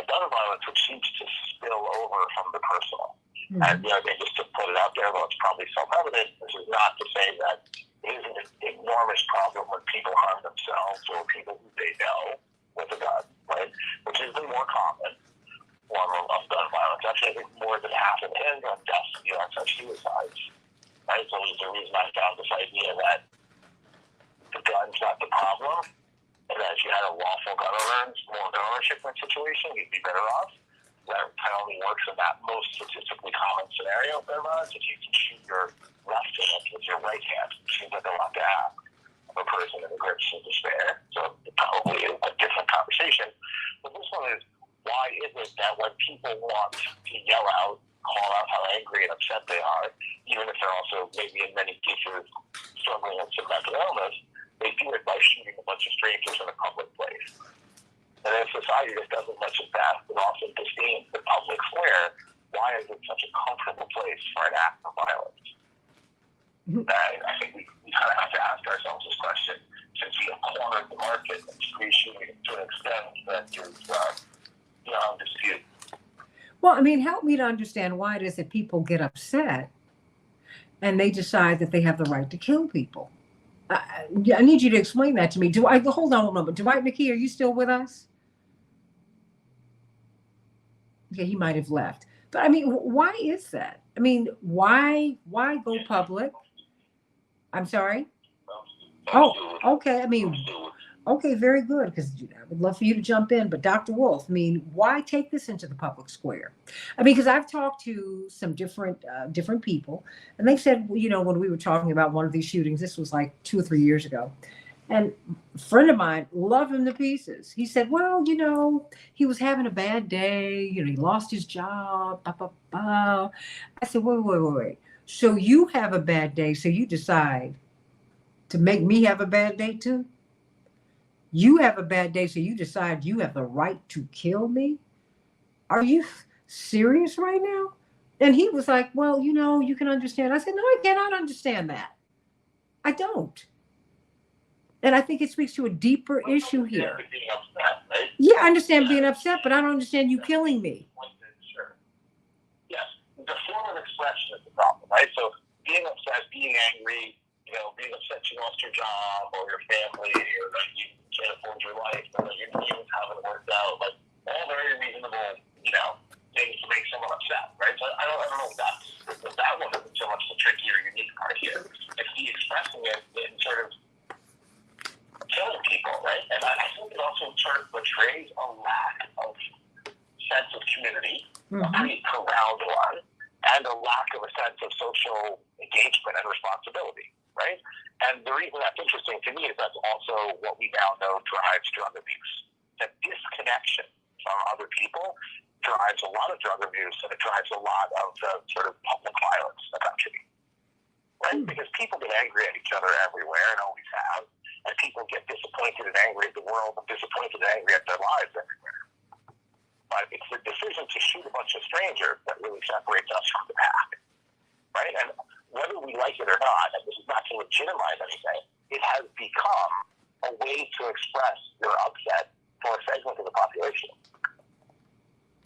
gun violence, which seems to spill over from the personal. Mm-hmm. And I think just to put it out there, though it's probably self-evident, this is not to say that it is an enormous problem when people harm themselves or people who they know with a gun, right? Which is the more common form of gun violence. Actually, I think more than half of handgun deaths in the U.S. are suicides, right? So there's a reason I found this idea that the gun's not the problem, and that if you had a lawful gun ownership situation, you'd be better off. That kind of only works in that most statistically common scenario for violence. If you can shoot your left hand with your right hand, it seems like a lot to ask of a person in the grips of despair. So it's probably a different conversation. But this one is, why is it that when people want to yell out, call out how angry and upset they are, even if they're also maybe in many cases struggling with some mental illness, they do it by shooting a bunch of strangers in a public place? And in a society that doesn't much of that, but also disdains the public square, why is it such a comfortable place for an act of violence? And I think we kind of have to ask ourselves this question, since we have cornered the market and street shooting to an extent that is beyond dispute. Well, I mean, help me to understand why it is that people get upset and they decide that they have the right to kill people. I need you to explain that to me. Hold on a moment. Dwight McKee, are you still with us? Okay, he might have left. But I mean, why is that? I mean, why go public? I'm sorry? Oh, okay. I mean, Okay, very good, because I would love for you to jump in. But Dr. Wolf, I mean, why take this into the public square? I mean, because I've talked to some different people, and they said, you know, when we were talking about one of these shootings, this was like 2 or 3 years ago, and a friend of mine loved him to pieces. He said, well, you know, he was having a bad day. You know, he lost his job. Blah, blah, blah. I said, wait. So you have a bad day, so you decide to make me have a bad day too? You have a bad day, so you decide you have the right to kill me? Are you serious right now? And he was like, well, you know, you can understand. I said, no, I cannot understand that. I don't. And I think it speaks to a deeper issue here. Being upset, right? Yeah, I understand being upset, but I don't understand you killing me. Sure. Yes, the form of expression is the problem, right? So being upset, being angry, you know, being upset you lost your job or your family or that you can't afford your life or that your dreams haven't worked out, like all very reasonable, you know, things to make someone upset, right? So I don't know if that one isn't so much the tricky or unique part here. It's the expressing it in sort of killing people, right? And I think it also sort of betrays a lack of sense of community, a pretty profound one, and a lack of a sense of social engagement and responsibility, right? And the reason that's interesting to me is that's also what we now know drives drug abuse. That disconnection from other people drives a lot of drug abuse, and it drives a lot of the sort of public violence in the country, right? Because people get angry at each other everywhere and always have, and people get disappointed and angry at the world and disappointed and angry at their lives everywhere. But it's the decision to shoot a bunch of strangers that really separates us from the pack, right? And whether we like it or not, and this is not to legitimize anything, it has become a way to express your upset for a segment of the population,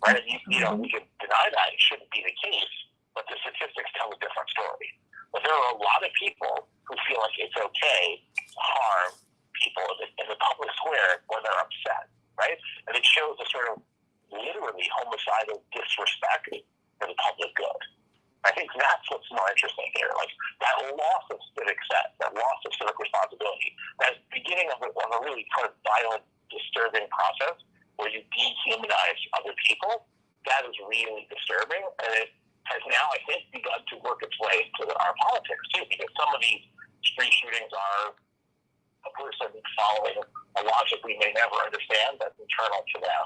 right? And you know, we can deny that it shouldn't be the case, but the statistics tell a different story. But there are a lot of people who feel like it's okay to harm people in the public square when they're upset, right? And it shows a sort of literally homicidal disrespect for the public good. I think that's what's more interesting here. Like that loss of civic sense, that loss of civic responsibility, that beginning of a really kind of violent, disturbing process where you dehumanize other people, that is really disturbing. And it has now, I think, begun to work its way into our politics too, because some of these street shootings are a person following a logic we may never understand that's internal to them.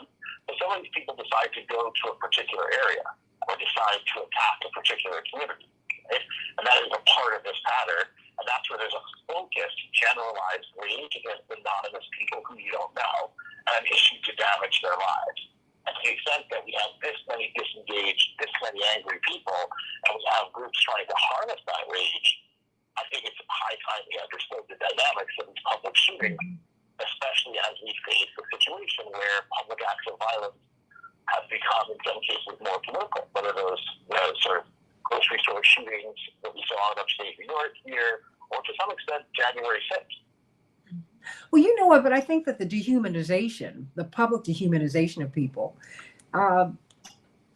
But some of these people decide to go to a particular area or decide to attack a particular community. Right? And that is a part of this pattern. And that's where there's a focused, generalized rage against anonymous people who you don't know and an issue to damage their lives. And to the extent that we have this many disengaged, this many angry people, and we have groups trying to harness that rage, I think it's high time we understood the dynamics of these public shootings, especially as we face a situation where public acts of violence have become, in some cases, more political, whether those sort of grocery store shootings that we saw in upstate New York here, or to some extent, January 6th. Well, you know what? But I think that the dehumanization, the public dehumanization of people,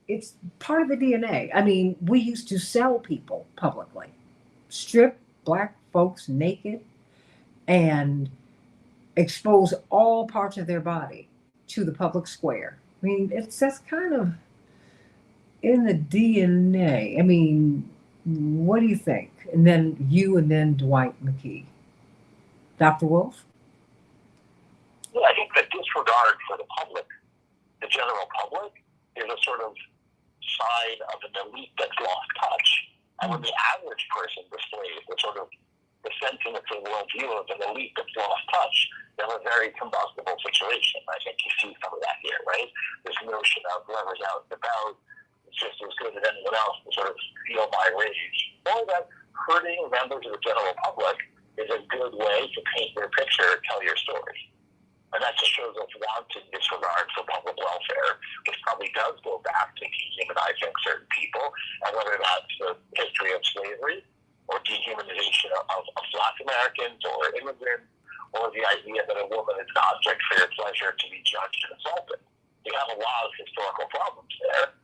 it's part of the DNA. I mean, we used to sell people publicly, strip Black folks naked, and expose all parts of their body to the public square. I mean, that's kind of in the DNA. I mean, what do you think? And then you, and then Dwight McKee. Dr. Wolf? Yeah, I think the disregard for the public, the general public, is a sort of sign of an elite that's lost touch. And when the average person displays the sort of the sentiments and worldview of an elite that's lost touch, they have a very combustible situation. I think you see some of that here, right? This notion of whoever's out and about is just as good as anyone else to sort of feel my rage. Or that hurting members of the general public is a good way to paint your picture, tell your story. And that just shows us wanted disregard for public welfare, which probably does go back to dehumanizing certain people, and whether that's the history of slavery or dehumanization of Black Americans or immigrants, or the idea that a woman is an object for your pleasure to be judged and assaulted. You have a lot of historical problems there,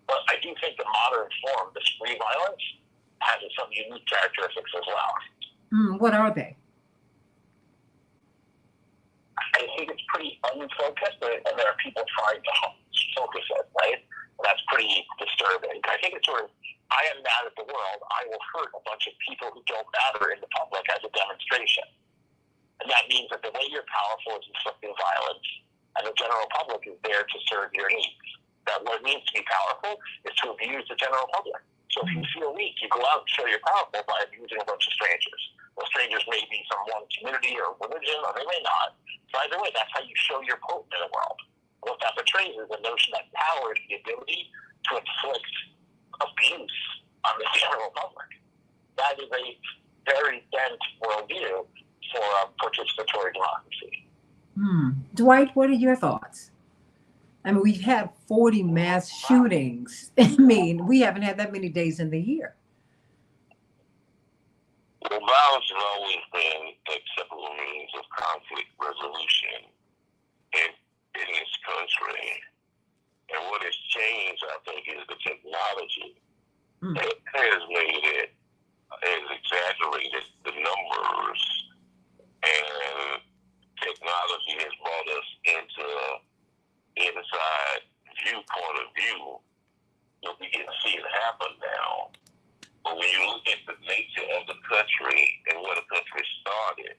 but I do think the modern form, the spree violence, has some unique characteristics as well. What are they? pretty unfocused, and there are people trying to focus it, right? And that's pretty disturbing. I think it's sort of, I am mad at the world. I will hurt a bunch of people who don't matter in the public as a demonstration. And that means that the way you're powerful is inflicting violence, and the general public is there to serve your needs. That what it means to be powerful is to abuse the general public. So if you feel weak, you go out and show you're powerful by abusing a bunch of strangers. Well, strangers may be from one community or religion, or they may not. So either way, that's how you show you're potent in the world. What that betrays is the notion that power is the ability to inflict abuse on the general public. That is a very dense worldview for a participatory democracy. Dwight, what are your thoughts? I mean, we've had 40 mass shootings. I mean, we haven't had that many days in the year. Well, violence has always been acceptable means of conflict resolution in this country. And what has changed, I think, is the technology. It has made it, has exaggerated the numbers, and technology has brought us into inside viewpoint of view. So we can see it happen now. But when you look at the nature of the country and where the country started,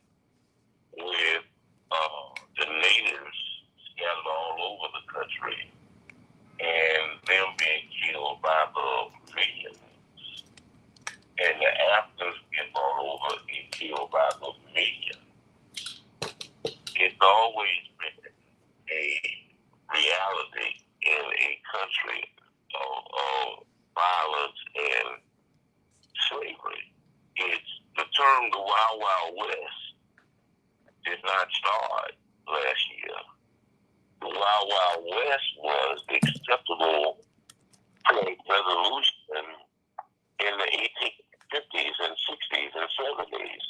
with the natives scattered all over the country and them being killed by the millions, and the Africans being brought over and killed by the millions, it's always been a reality in a country of violence and slavery. It's the term the Wild Wild West did not start last year. The Wild Wild West was the acceptable resolution in the 1850s and 60s and 70s,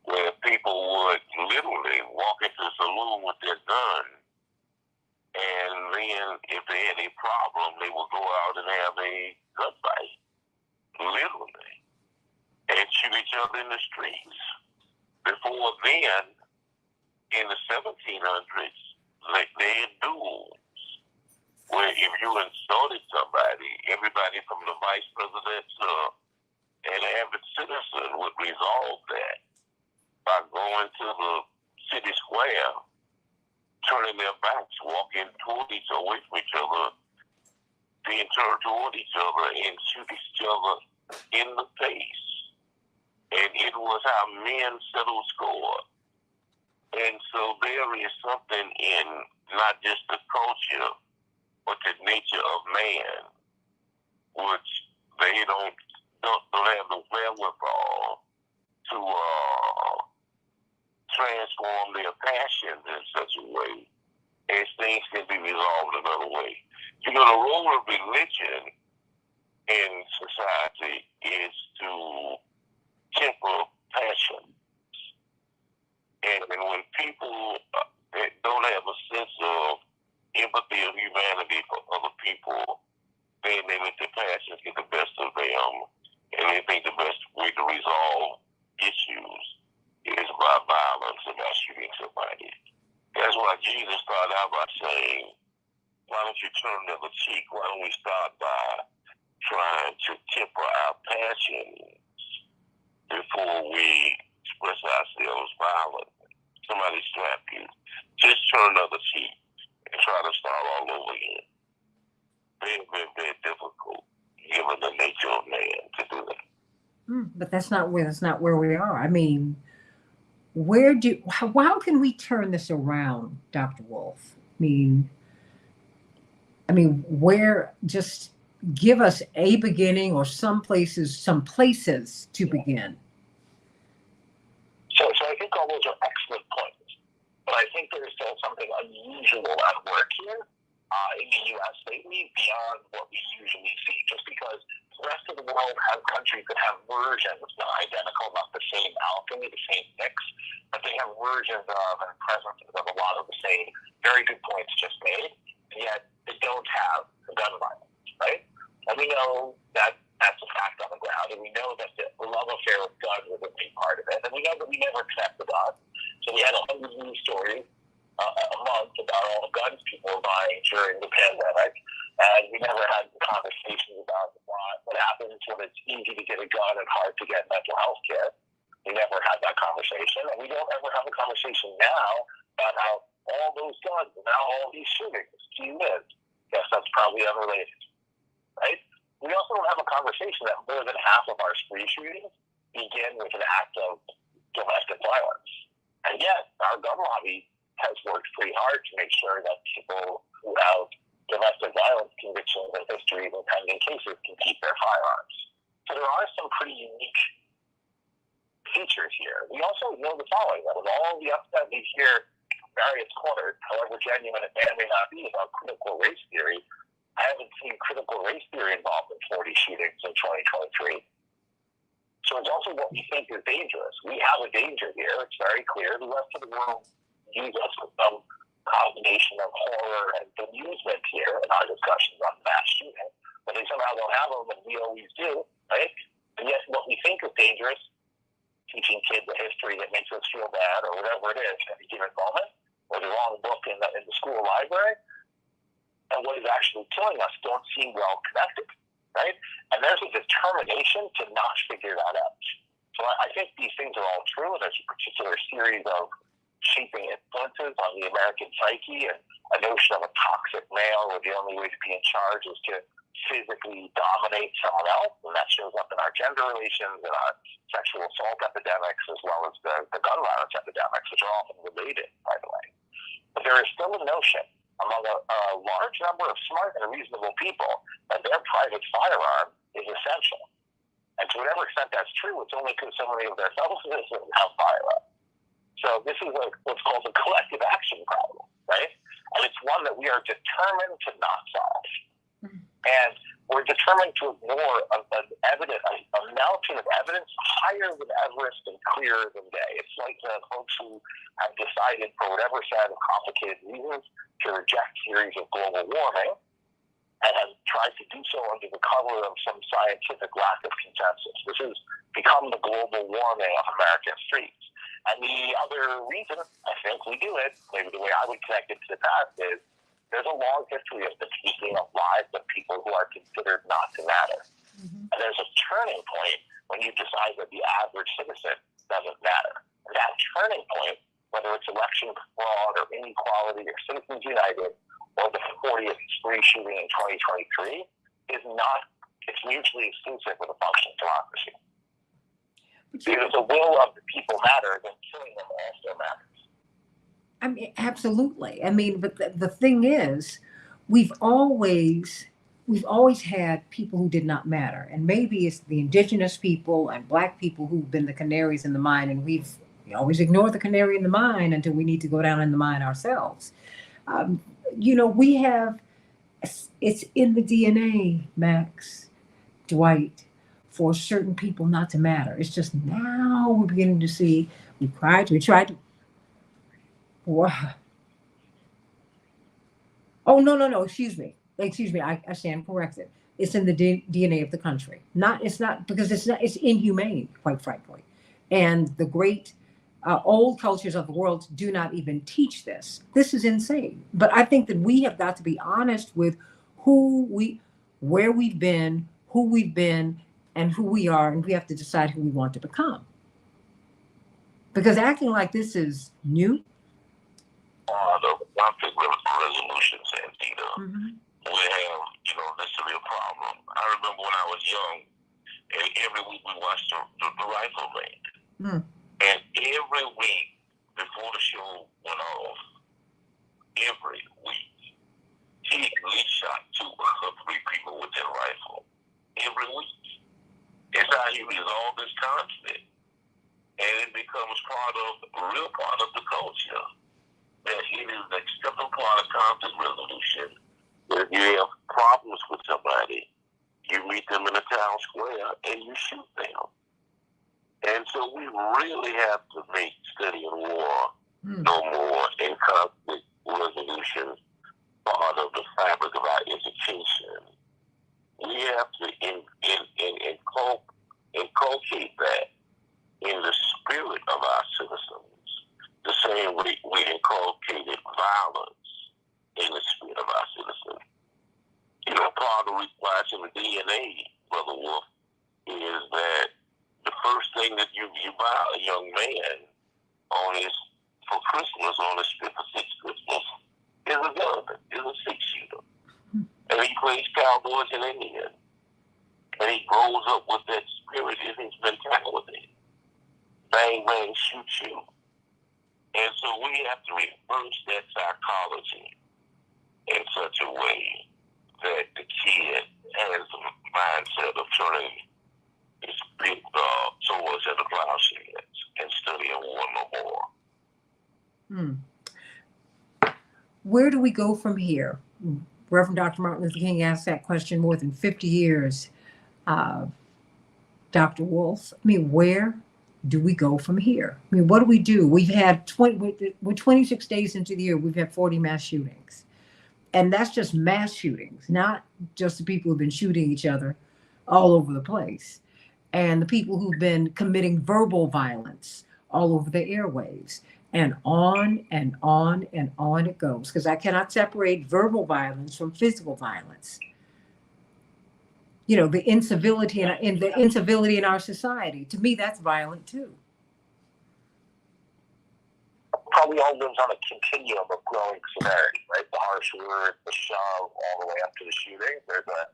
where people would literally walk into a saloon with their gun, and then if they had a problem, they would go out and have a gunfight, literally, and shoot each other in the streets. Before then, in the 1700s, like they had duels, where if you insulted somebody, everybody from the vice president to an average citizen would resolve that by going to the city square, turning their backs, walking toward each other, away from each other, being turned toward each other, and shoot each other in the face. And it was how men settled score. And so there is something in not just the culture, but the nature of man, which they don't have the wherewithal to transform their passions in such a way as things can be resolved another way. You know, the role of religion in society is to temper passion. And when people don't have a sense of empathy or humanity for other people, then they let their passions get the best of them, and they think the best way to resolve issues is by violence and by shooting somebody. That's why Jesus started out by saying, why don't you turn the other cheek? Why don't we start by trying to temper our passions before we express ourselves violently? Somebody slap you, just turn the other cheek and try to start all over again. Very, very, very difficult, given the nature of man, to do that. But that's not where we are. I mean, how can we turn this around, Dr. Wolf? I mean, where, just give us a beginning or some places to begin. So I think all those are excellent points, but I think there is still something unusual at work here in the U.S. lately beyond what we usually see, just because the rest of the world has countries that have versions, not identical, not the same alchemy, the same mix, but they have versions of and presences of a lot of the same very good points just made, and yet they don't have gun violence, right? And we know that that's a fact on the ground, and we know that the love affair with guns was a big part of it, and we know that we never accept the gun. So we had 100 news stories a of guns people were buying during the pandemic. And we never had conversations about what happens when it's easy to get a gun and hard to get mental health care. We never had that conversation. And we don't ever have a conversation now about how all those guns and now all these shootings, gee whiz. Yes, that's probably unrelated, right? We also don't have a conversation that more than half of our spree shootings begin with an act of domestic violence. And yet, our gun lobby has worked pretty hard to make sure that people who have domestic violence convictions and histories and pending cases can keep their firearms. So there are some pretty unique features here. We also know the following, that with all the upset we hear various corners, however genuine it may not be about critical race theory, I haven't seen critical race theory involved in 40 shootings in 2023. So it's also what we think is dangerous. We have a danger here. It's very clear. The rest of the world views us with some combination of horror and bemusement here in our discussions on mass shooting. But they somehow don't have them, and we always do, right? And yet what we think is dangerous, teaching kids a history that makes us feel bad or whatever it is at any given moment, or the wrong book in the school library, and what is actually killing us don't seem well connected, right? And there's a determination to not figure that out. So I think these things are all true, and there's a particular series of shaping influences on the American psyche, and a notion of a toxic male where the only way to be in charge is to physically dominate someone else, and that shows up in our gender relations and our sexual assault epidemics, as well as the gun violence epidemics, which are often related, by the way. But there is still a notion among a large number of smart and reasonable people that their private firearm is essential. And to whatever extent that's true, it's only because so many of their fellow citizens have firearms. So this is what's called a collective action problem, right? And it's one that we are determined to not solve. And we're determined to ignore a mountain of evidence higher than Everest and clearer than day. It's like the folks who have decided, for whatever set of complicated reasons, to reject theories of global warming and have tried to do so under the cover of some scientific lack of consensus. This has become the global warming of American streets. And the other reason I think we do it, maybe the way I would connect it to the past, is there's a long history of the taking of lives of people who are considered not to matter. Mm-hmm. And there's a turning point when you decide that the average citizen doesn't matter. And that turning point, whether it's election fraud or inequality or Citizens United or the 40th spree shooting in 2023, it's mutually exclusive with a functioning democracy. Because the will of the people matters, and killing them also matters. I mean, absolutely. I mean, but the thing is, we've always had people who did not matter, and maybe it's the indigenous people and Black people who've been the canaries in the mine, and we always ignore the canary in the mine until we need to go down in the mine ourselves. We have, it's in the DNA, Max, Dwight, for certain people not to matter. It's just now we're beginning to see. We tried to. Wow. Oh, no. Excuse me. I stand corrected. It's in the DNA of the country. It's inhumane, quite frankly. And the great old cultures of the world do not even teach this. This is insane. But I think that we have got to be honest with where we've been, who we've been, and who we are, and we have to decide who we want to become. Because acting like this is new. The conflict resolution, Santita, Mm-hmm. we have, this is a real problem. I remember when I was young, and every week we watched the rifle range. Mm. And every week before the show went off, every week, he at least shot 2 or 3 people with that rifle. Every week. It's how he resolved this conflict. And it becomes a real part of the culture. That it is an acceptable part of conflict resolution. If you have problems with somebody, you meet them in a town square and you shoot them. And so we really have to make studying war no more and conflict resolution part of the fabric of our education. We have to inculcate that in the spirit of our citizens, the same way we inculcated violence in the spirit of our citizens. You know, part of the requirements in the DNA, Brother Wolf, is that the first thing that you buy a young man for Christmas on his 5th or 6th Christmas is a gun, is a 6-shooter. And he plays Cowboys and Indians. And he grows up with that spirit in his mentality. Bang, bang, shoot, shoot. And so we have to reverse that psychology in such a way that the kid has the mindset of turning his big swords at the plowshares and studying war no more. Where do we go from here? Reverend Dr. Martin Luther King asked that question more than 50 years. Dr. Wolf, I mean, where do we go from here? I mean, what do we do? We're 26 days into the year. We've had 40 mass shootings. And that's just mass shootings, not just the people who've been shooting each other all over the place. And the people who've been committing verbal violence all over the airwaves. And on and on and on it goes. Because I cannot separate verbal violence from physical violence. You know, the incivility in our society. To me, that's violent too. Probably all lives on a continuum of growing severity, right? The harsh word, the shove, all the way up to the shooting. There's a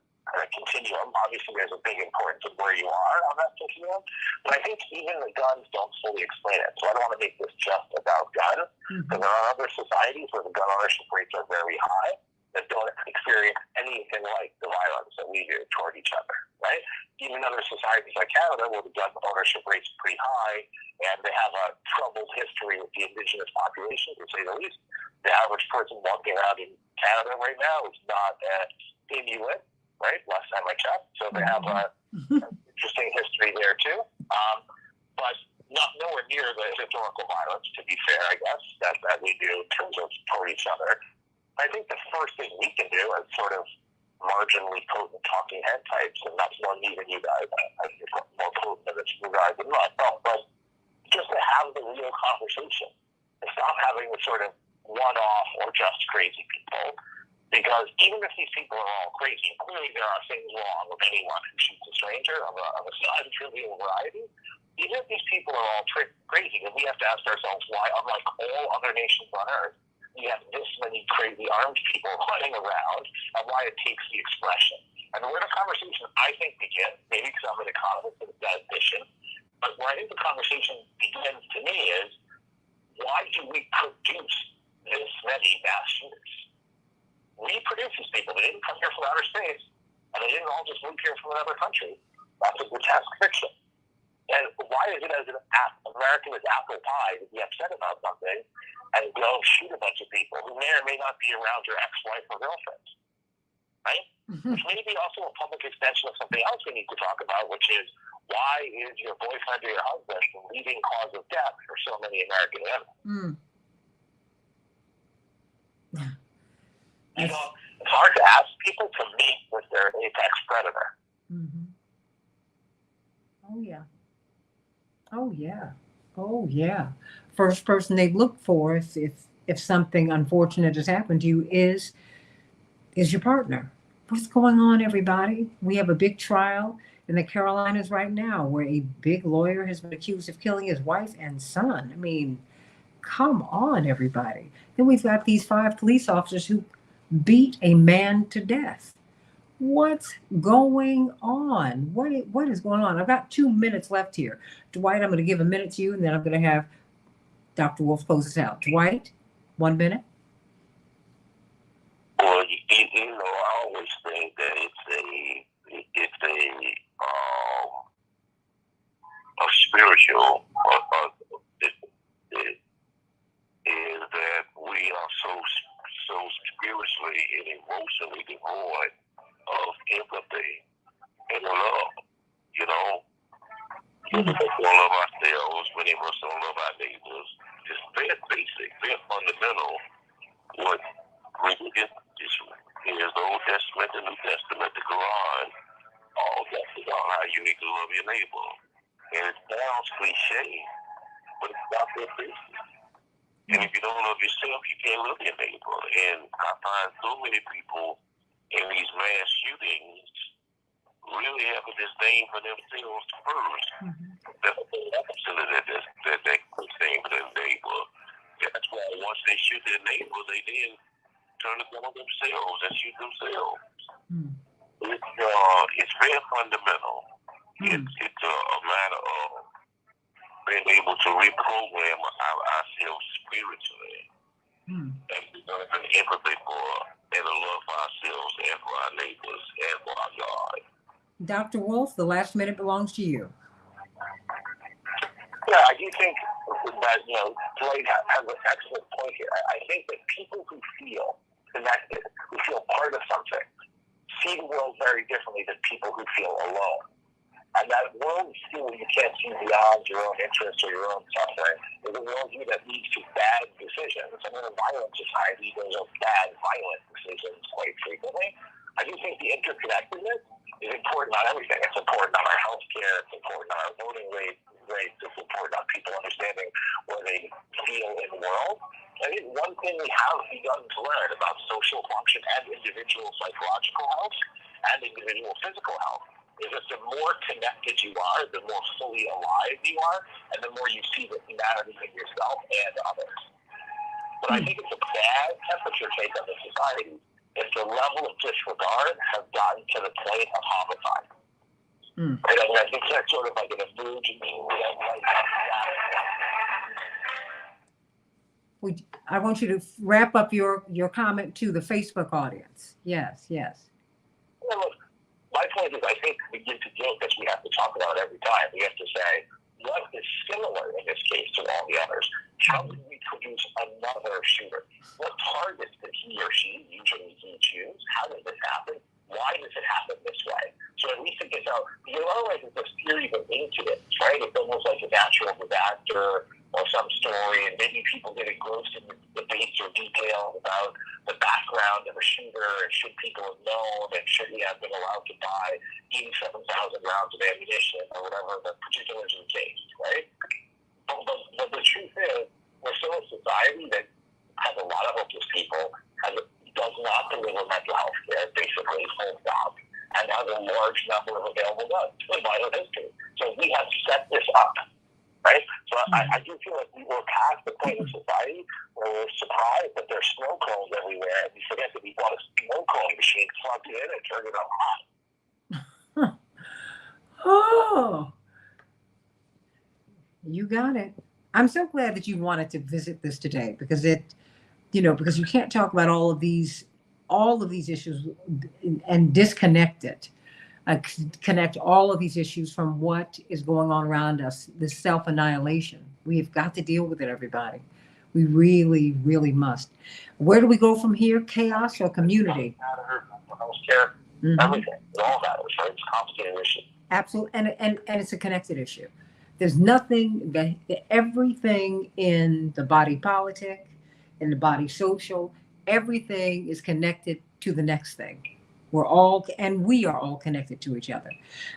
continuum. Obviously, there's a big importance of where you are on that continuum. But I think even the guns don't fully explain it. So I don't want to make this just about guns. Because there are other societies where the gun ownership rates are very high that don't experience anything like the violence that we do toward each other, right? Even other societies like Canada, where the gun ownership rate's pretty high, and they have a troubled history with the indigenous population, to say the least. The average person walking around in Canada right now is not Inuit, right? Last time I checked. So they have an interesting history there too. But nowhere near the historical violence, to be fair, I guess, that we do in terms of toward each other. I think the first thing we can do is sort of marginally potent talking head types, and that's more me than you guys. I think it's more potent in this regard than myself, but just to have the real conversation and stop having the sort of one-off or just crazy people, because even if these people are all crazy, clearly there are things wrong with anyone who shoots a stranger of a non-trivial variety. Even if these people are all crazy, then we have to ask ourselves why, unlike all other nations on Earth, we have this many crazy armed people running around, and why it takes the expression. And where the conversation, I think, begins, maybe because I'm an economist in that addition, but where I think the conversation begins to me is, why do we produce this many mass shooters? We produce these people. They didn't come here from outer space, and they didn't all just move here from another country. That's a grotesque fiction. And why is it as an American as apple pie to be upset about something and go shoot a bunch of people who may or may not be around your ex-wife or girlfriend, right? Which may be also a public extension of something else we need to talk about, which is, why is your boyfriend or your husband the leading cause of death for so many American women? You know, it's hard to ask people to meet with their apex predator. Oh, yeah. Oh, yeah. Oh, yeah. First person they look for if something unfortunate has happened to you is your partner. What's going on, everybody? We have a big trial in the Carolinas right now where a big lawyer has been accused of killing his wife and son. I mean, come on, everybody. Then we've got these 5 police officers who beat a man to death. What's going on? What is going on? I've got 2 minutes left here. Dwight, I'm going to give a minute to you, and then I'm going to have Dr. Wolf close us out. Dwight, 1 minute. Well, you know, I always think that it's a spiritual, is that we are so spiritually and emotionally devoid of empathy and love. You know, many of us don't love ourselves, many of us don't love our neighbors. Just very basic, very fundamental. What religion is the Old Testament, the New Testament, the Quran, all that is on how you need to love your neighbor. And it sounds cliche, but it's not that basic. And if you don't love yourself, you can't will be a neighbor. And I find so many people in these mass shootings really have a disdain for themselves first. That's the opposite that they disdain for their neighbor. That's why once they shoot their neighbor, they then turn to them themselves and shoot themselves. It's very fundamental. It's a matter of being able to reprogram ourselves spiritually and develop an empathy for and a love for ourselves and for our neighbors and for our God. Dr. Wolf, the last minute belongs to you. Yeah, I do think that, Floyd has an excellent point here. I think that people who feel connected, who feel part of something, see the world very differently than people who feel alone. And that worldview you can't see beyond your own interests or your own suffering is a worldview that leads to bad decisions. And in a violent society, those are bad, violent decisions quite frequently. I do think the interconnectedness is important on everything. It's important on our health care. It's important on our voting rates. It's important on people understanding where they feel in the world. I think one thing we have begun to learn about social function and individual psychological health and individual physical health is that the more connected you are, the more fully alive you are, and the more you see the humanity in yourself and others. But I think it's a bad temperature take on the society if the level of disregard has gotten to the point of homicide. And I think that's sort of like an emergency. I want you to wrap up your comment to the Facebook audience. Yes. Well, look, my point is, I think we get to deal with this. We have to talk about it every time. We have to say, what is similar in this case to all the others? How can we produce another shooter? What targets did he or she usually choose? How did this happen? Why does it happen this way? So at least it gets out. In a lot of ways, it's a series of incidents, right? It's almost like a natural disaster or some story, and maybe people get engrossed in the debates or details about the background of a shooter, and should people have known, and should he have been allowed to buy 87,000 rounds of ammunition, or whatever the particulars of the case, right? But the truth is, we're still a society that has a lot of hopeless people, does not deliver mental health care, basically, full stop, and has a large number of available guns in violent history. So we have set this up, right? So I do feel like we were past the point in society where we're surprised that there's snow cones everywhere, and we forget that we bought a snow cone machine, plugged it in, and turned it on hot. Oh, you got it. I'm so glad that you wanted to visit this today, because because you can't talk about all of these issues and disconnect it. Connect all of these issues from what is going on around us, this self-annihilation. We've got to deal with it, everybody. We really, really must. Where do we go from here? Chaos or community? Healthcare, everything. It all matters, right? It's a complicated issue. Absolutely. And it's a connected issue. There's nothing that everything in the body politic, in the body social, everything is connected to the next thing. We are all connected to each other.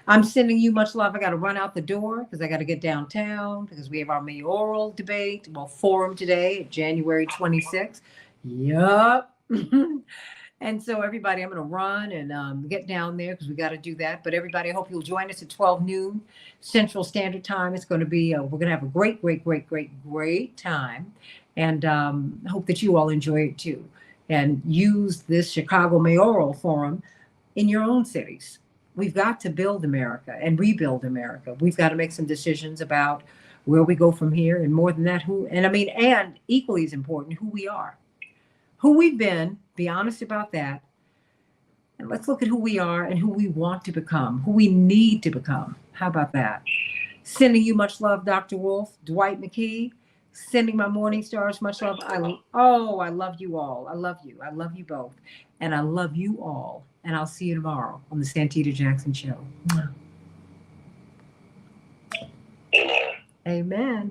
I'm sending you much love. I got to run out the door because I got to get downtown because we have our mayoral debate, forum today, January 26th. Yup. And so everybody, I'm going to run and get down there because we got to do that. But everybody, I hope you'll join us at 12 noon Central Standard Time. It's going to be, we're going to have a great time. And I hope that you all enjoy it too. And use this Chicago Mayoral Forum in your own cities. We've got to build America and rebuild America. We've got to make some decisions about where we go from here, and more than that, and equally as important, who we are, who we've been. Be honest about that. And let's look at who we are and who we want to become, who we need to become. How about that? Sending you much love, Dr. Wolf, Dwight McKee. Sending my morning stars much love. I love you all. I love you. I love you both. And I love you all. And I'll see you tomorrow on the Santita Jackson Show. Amen.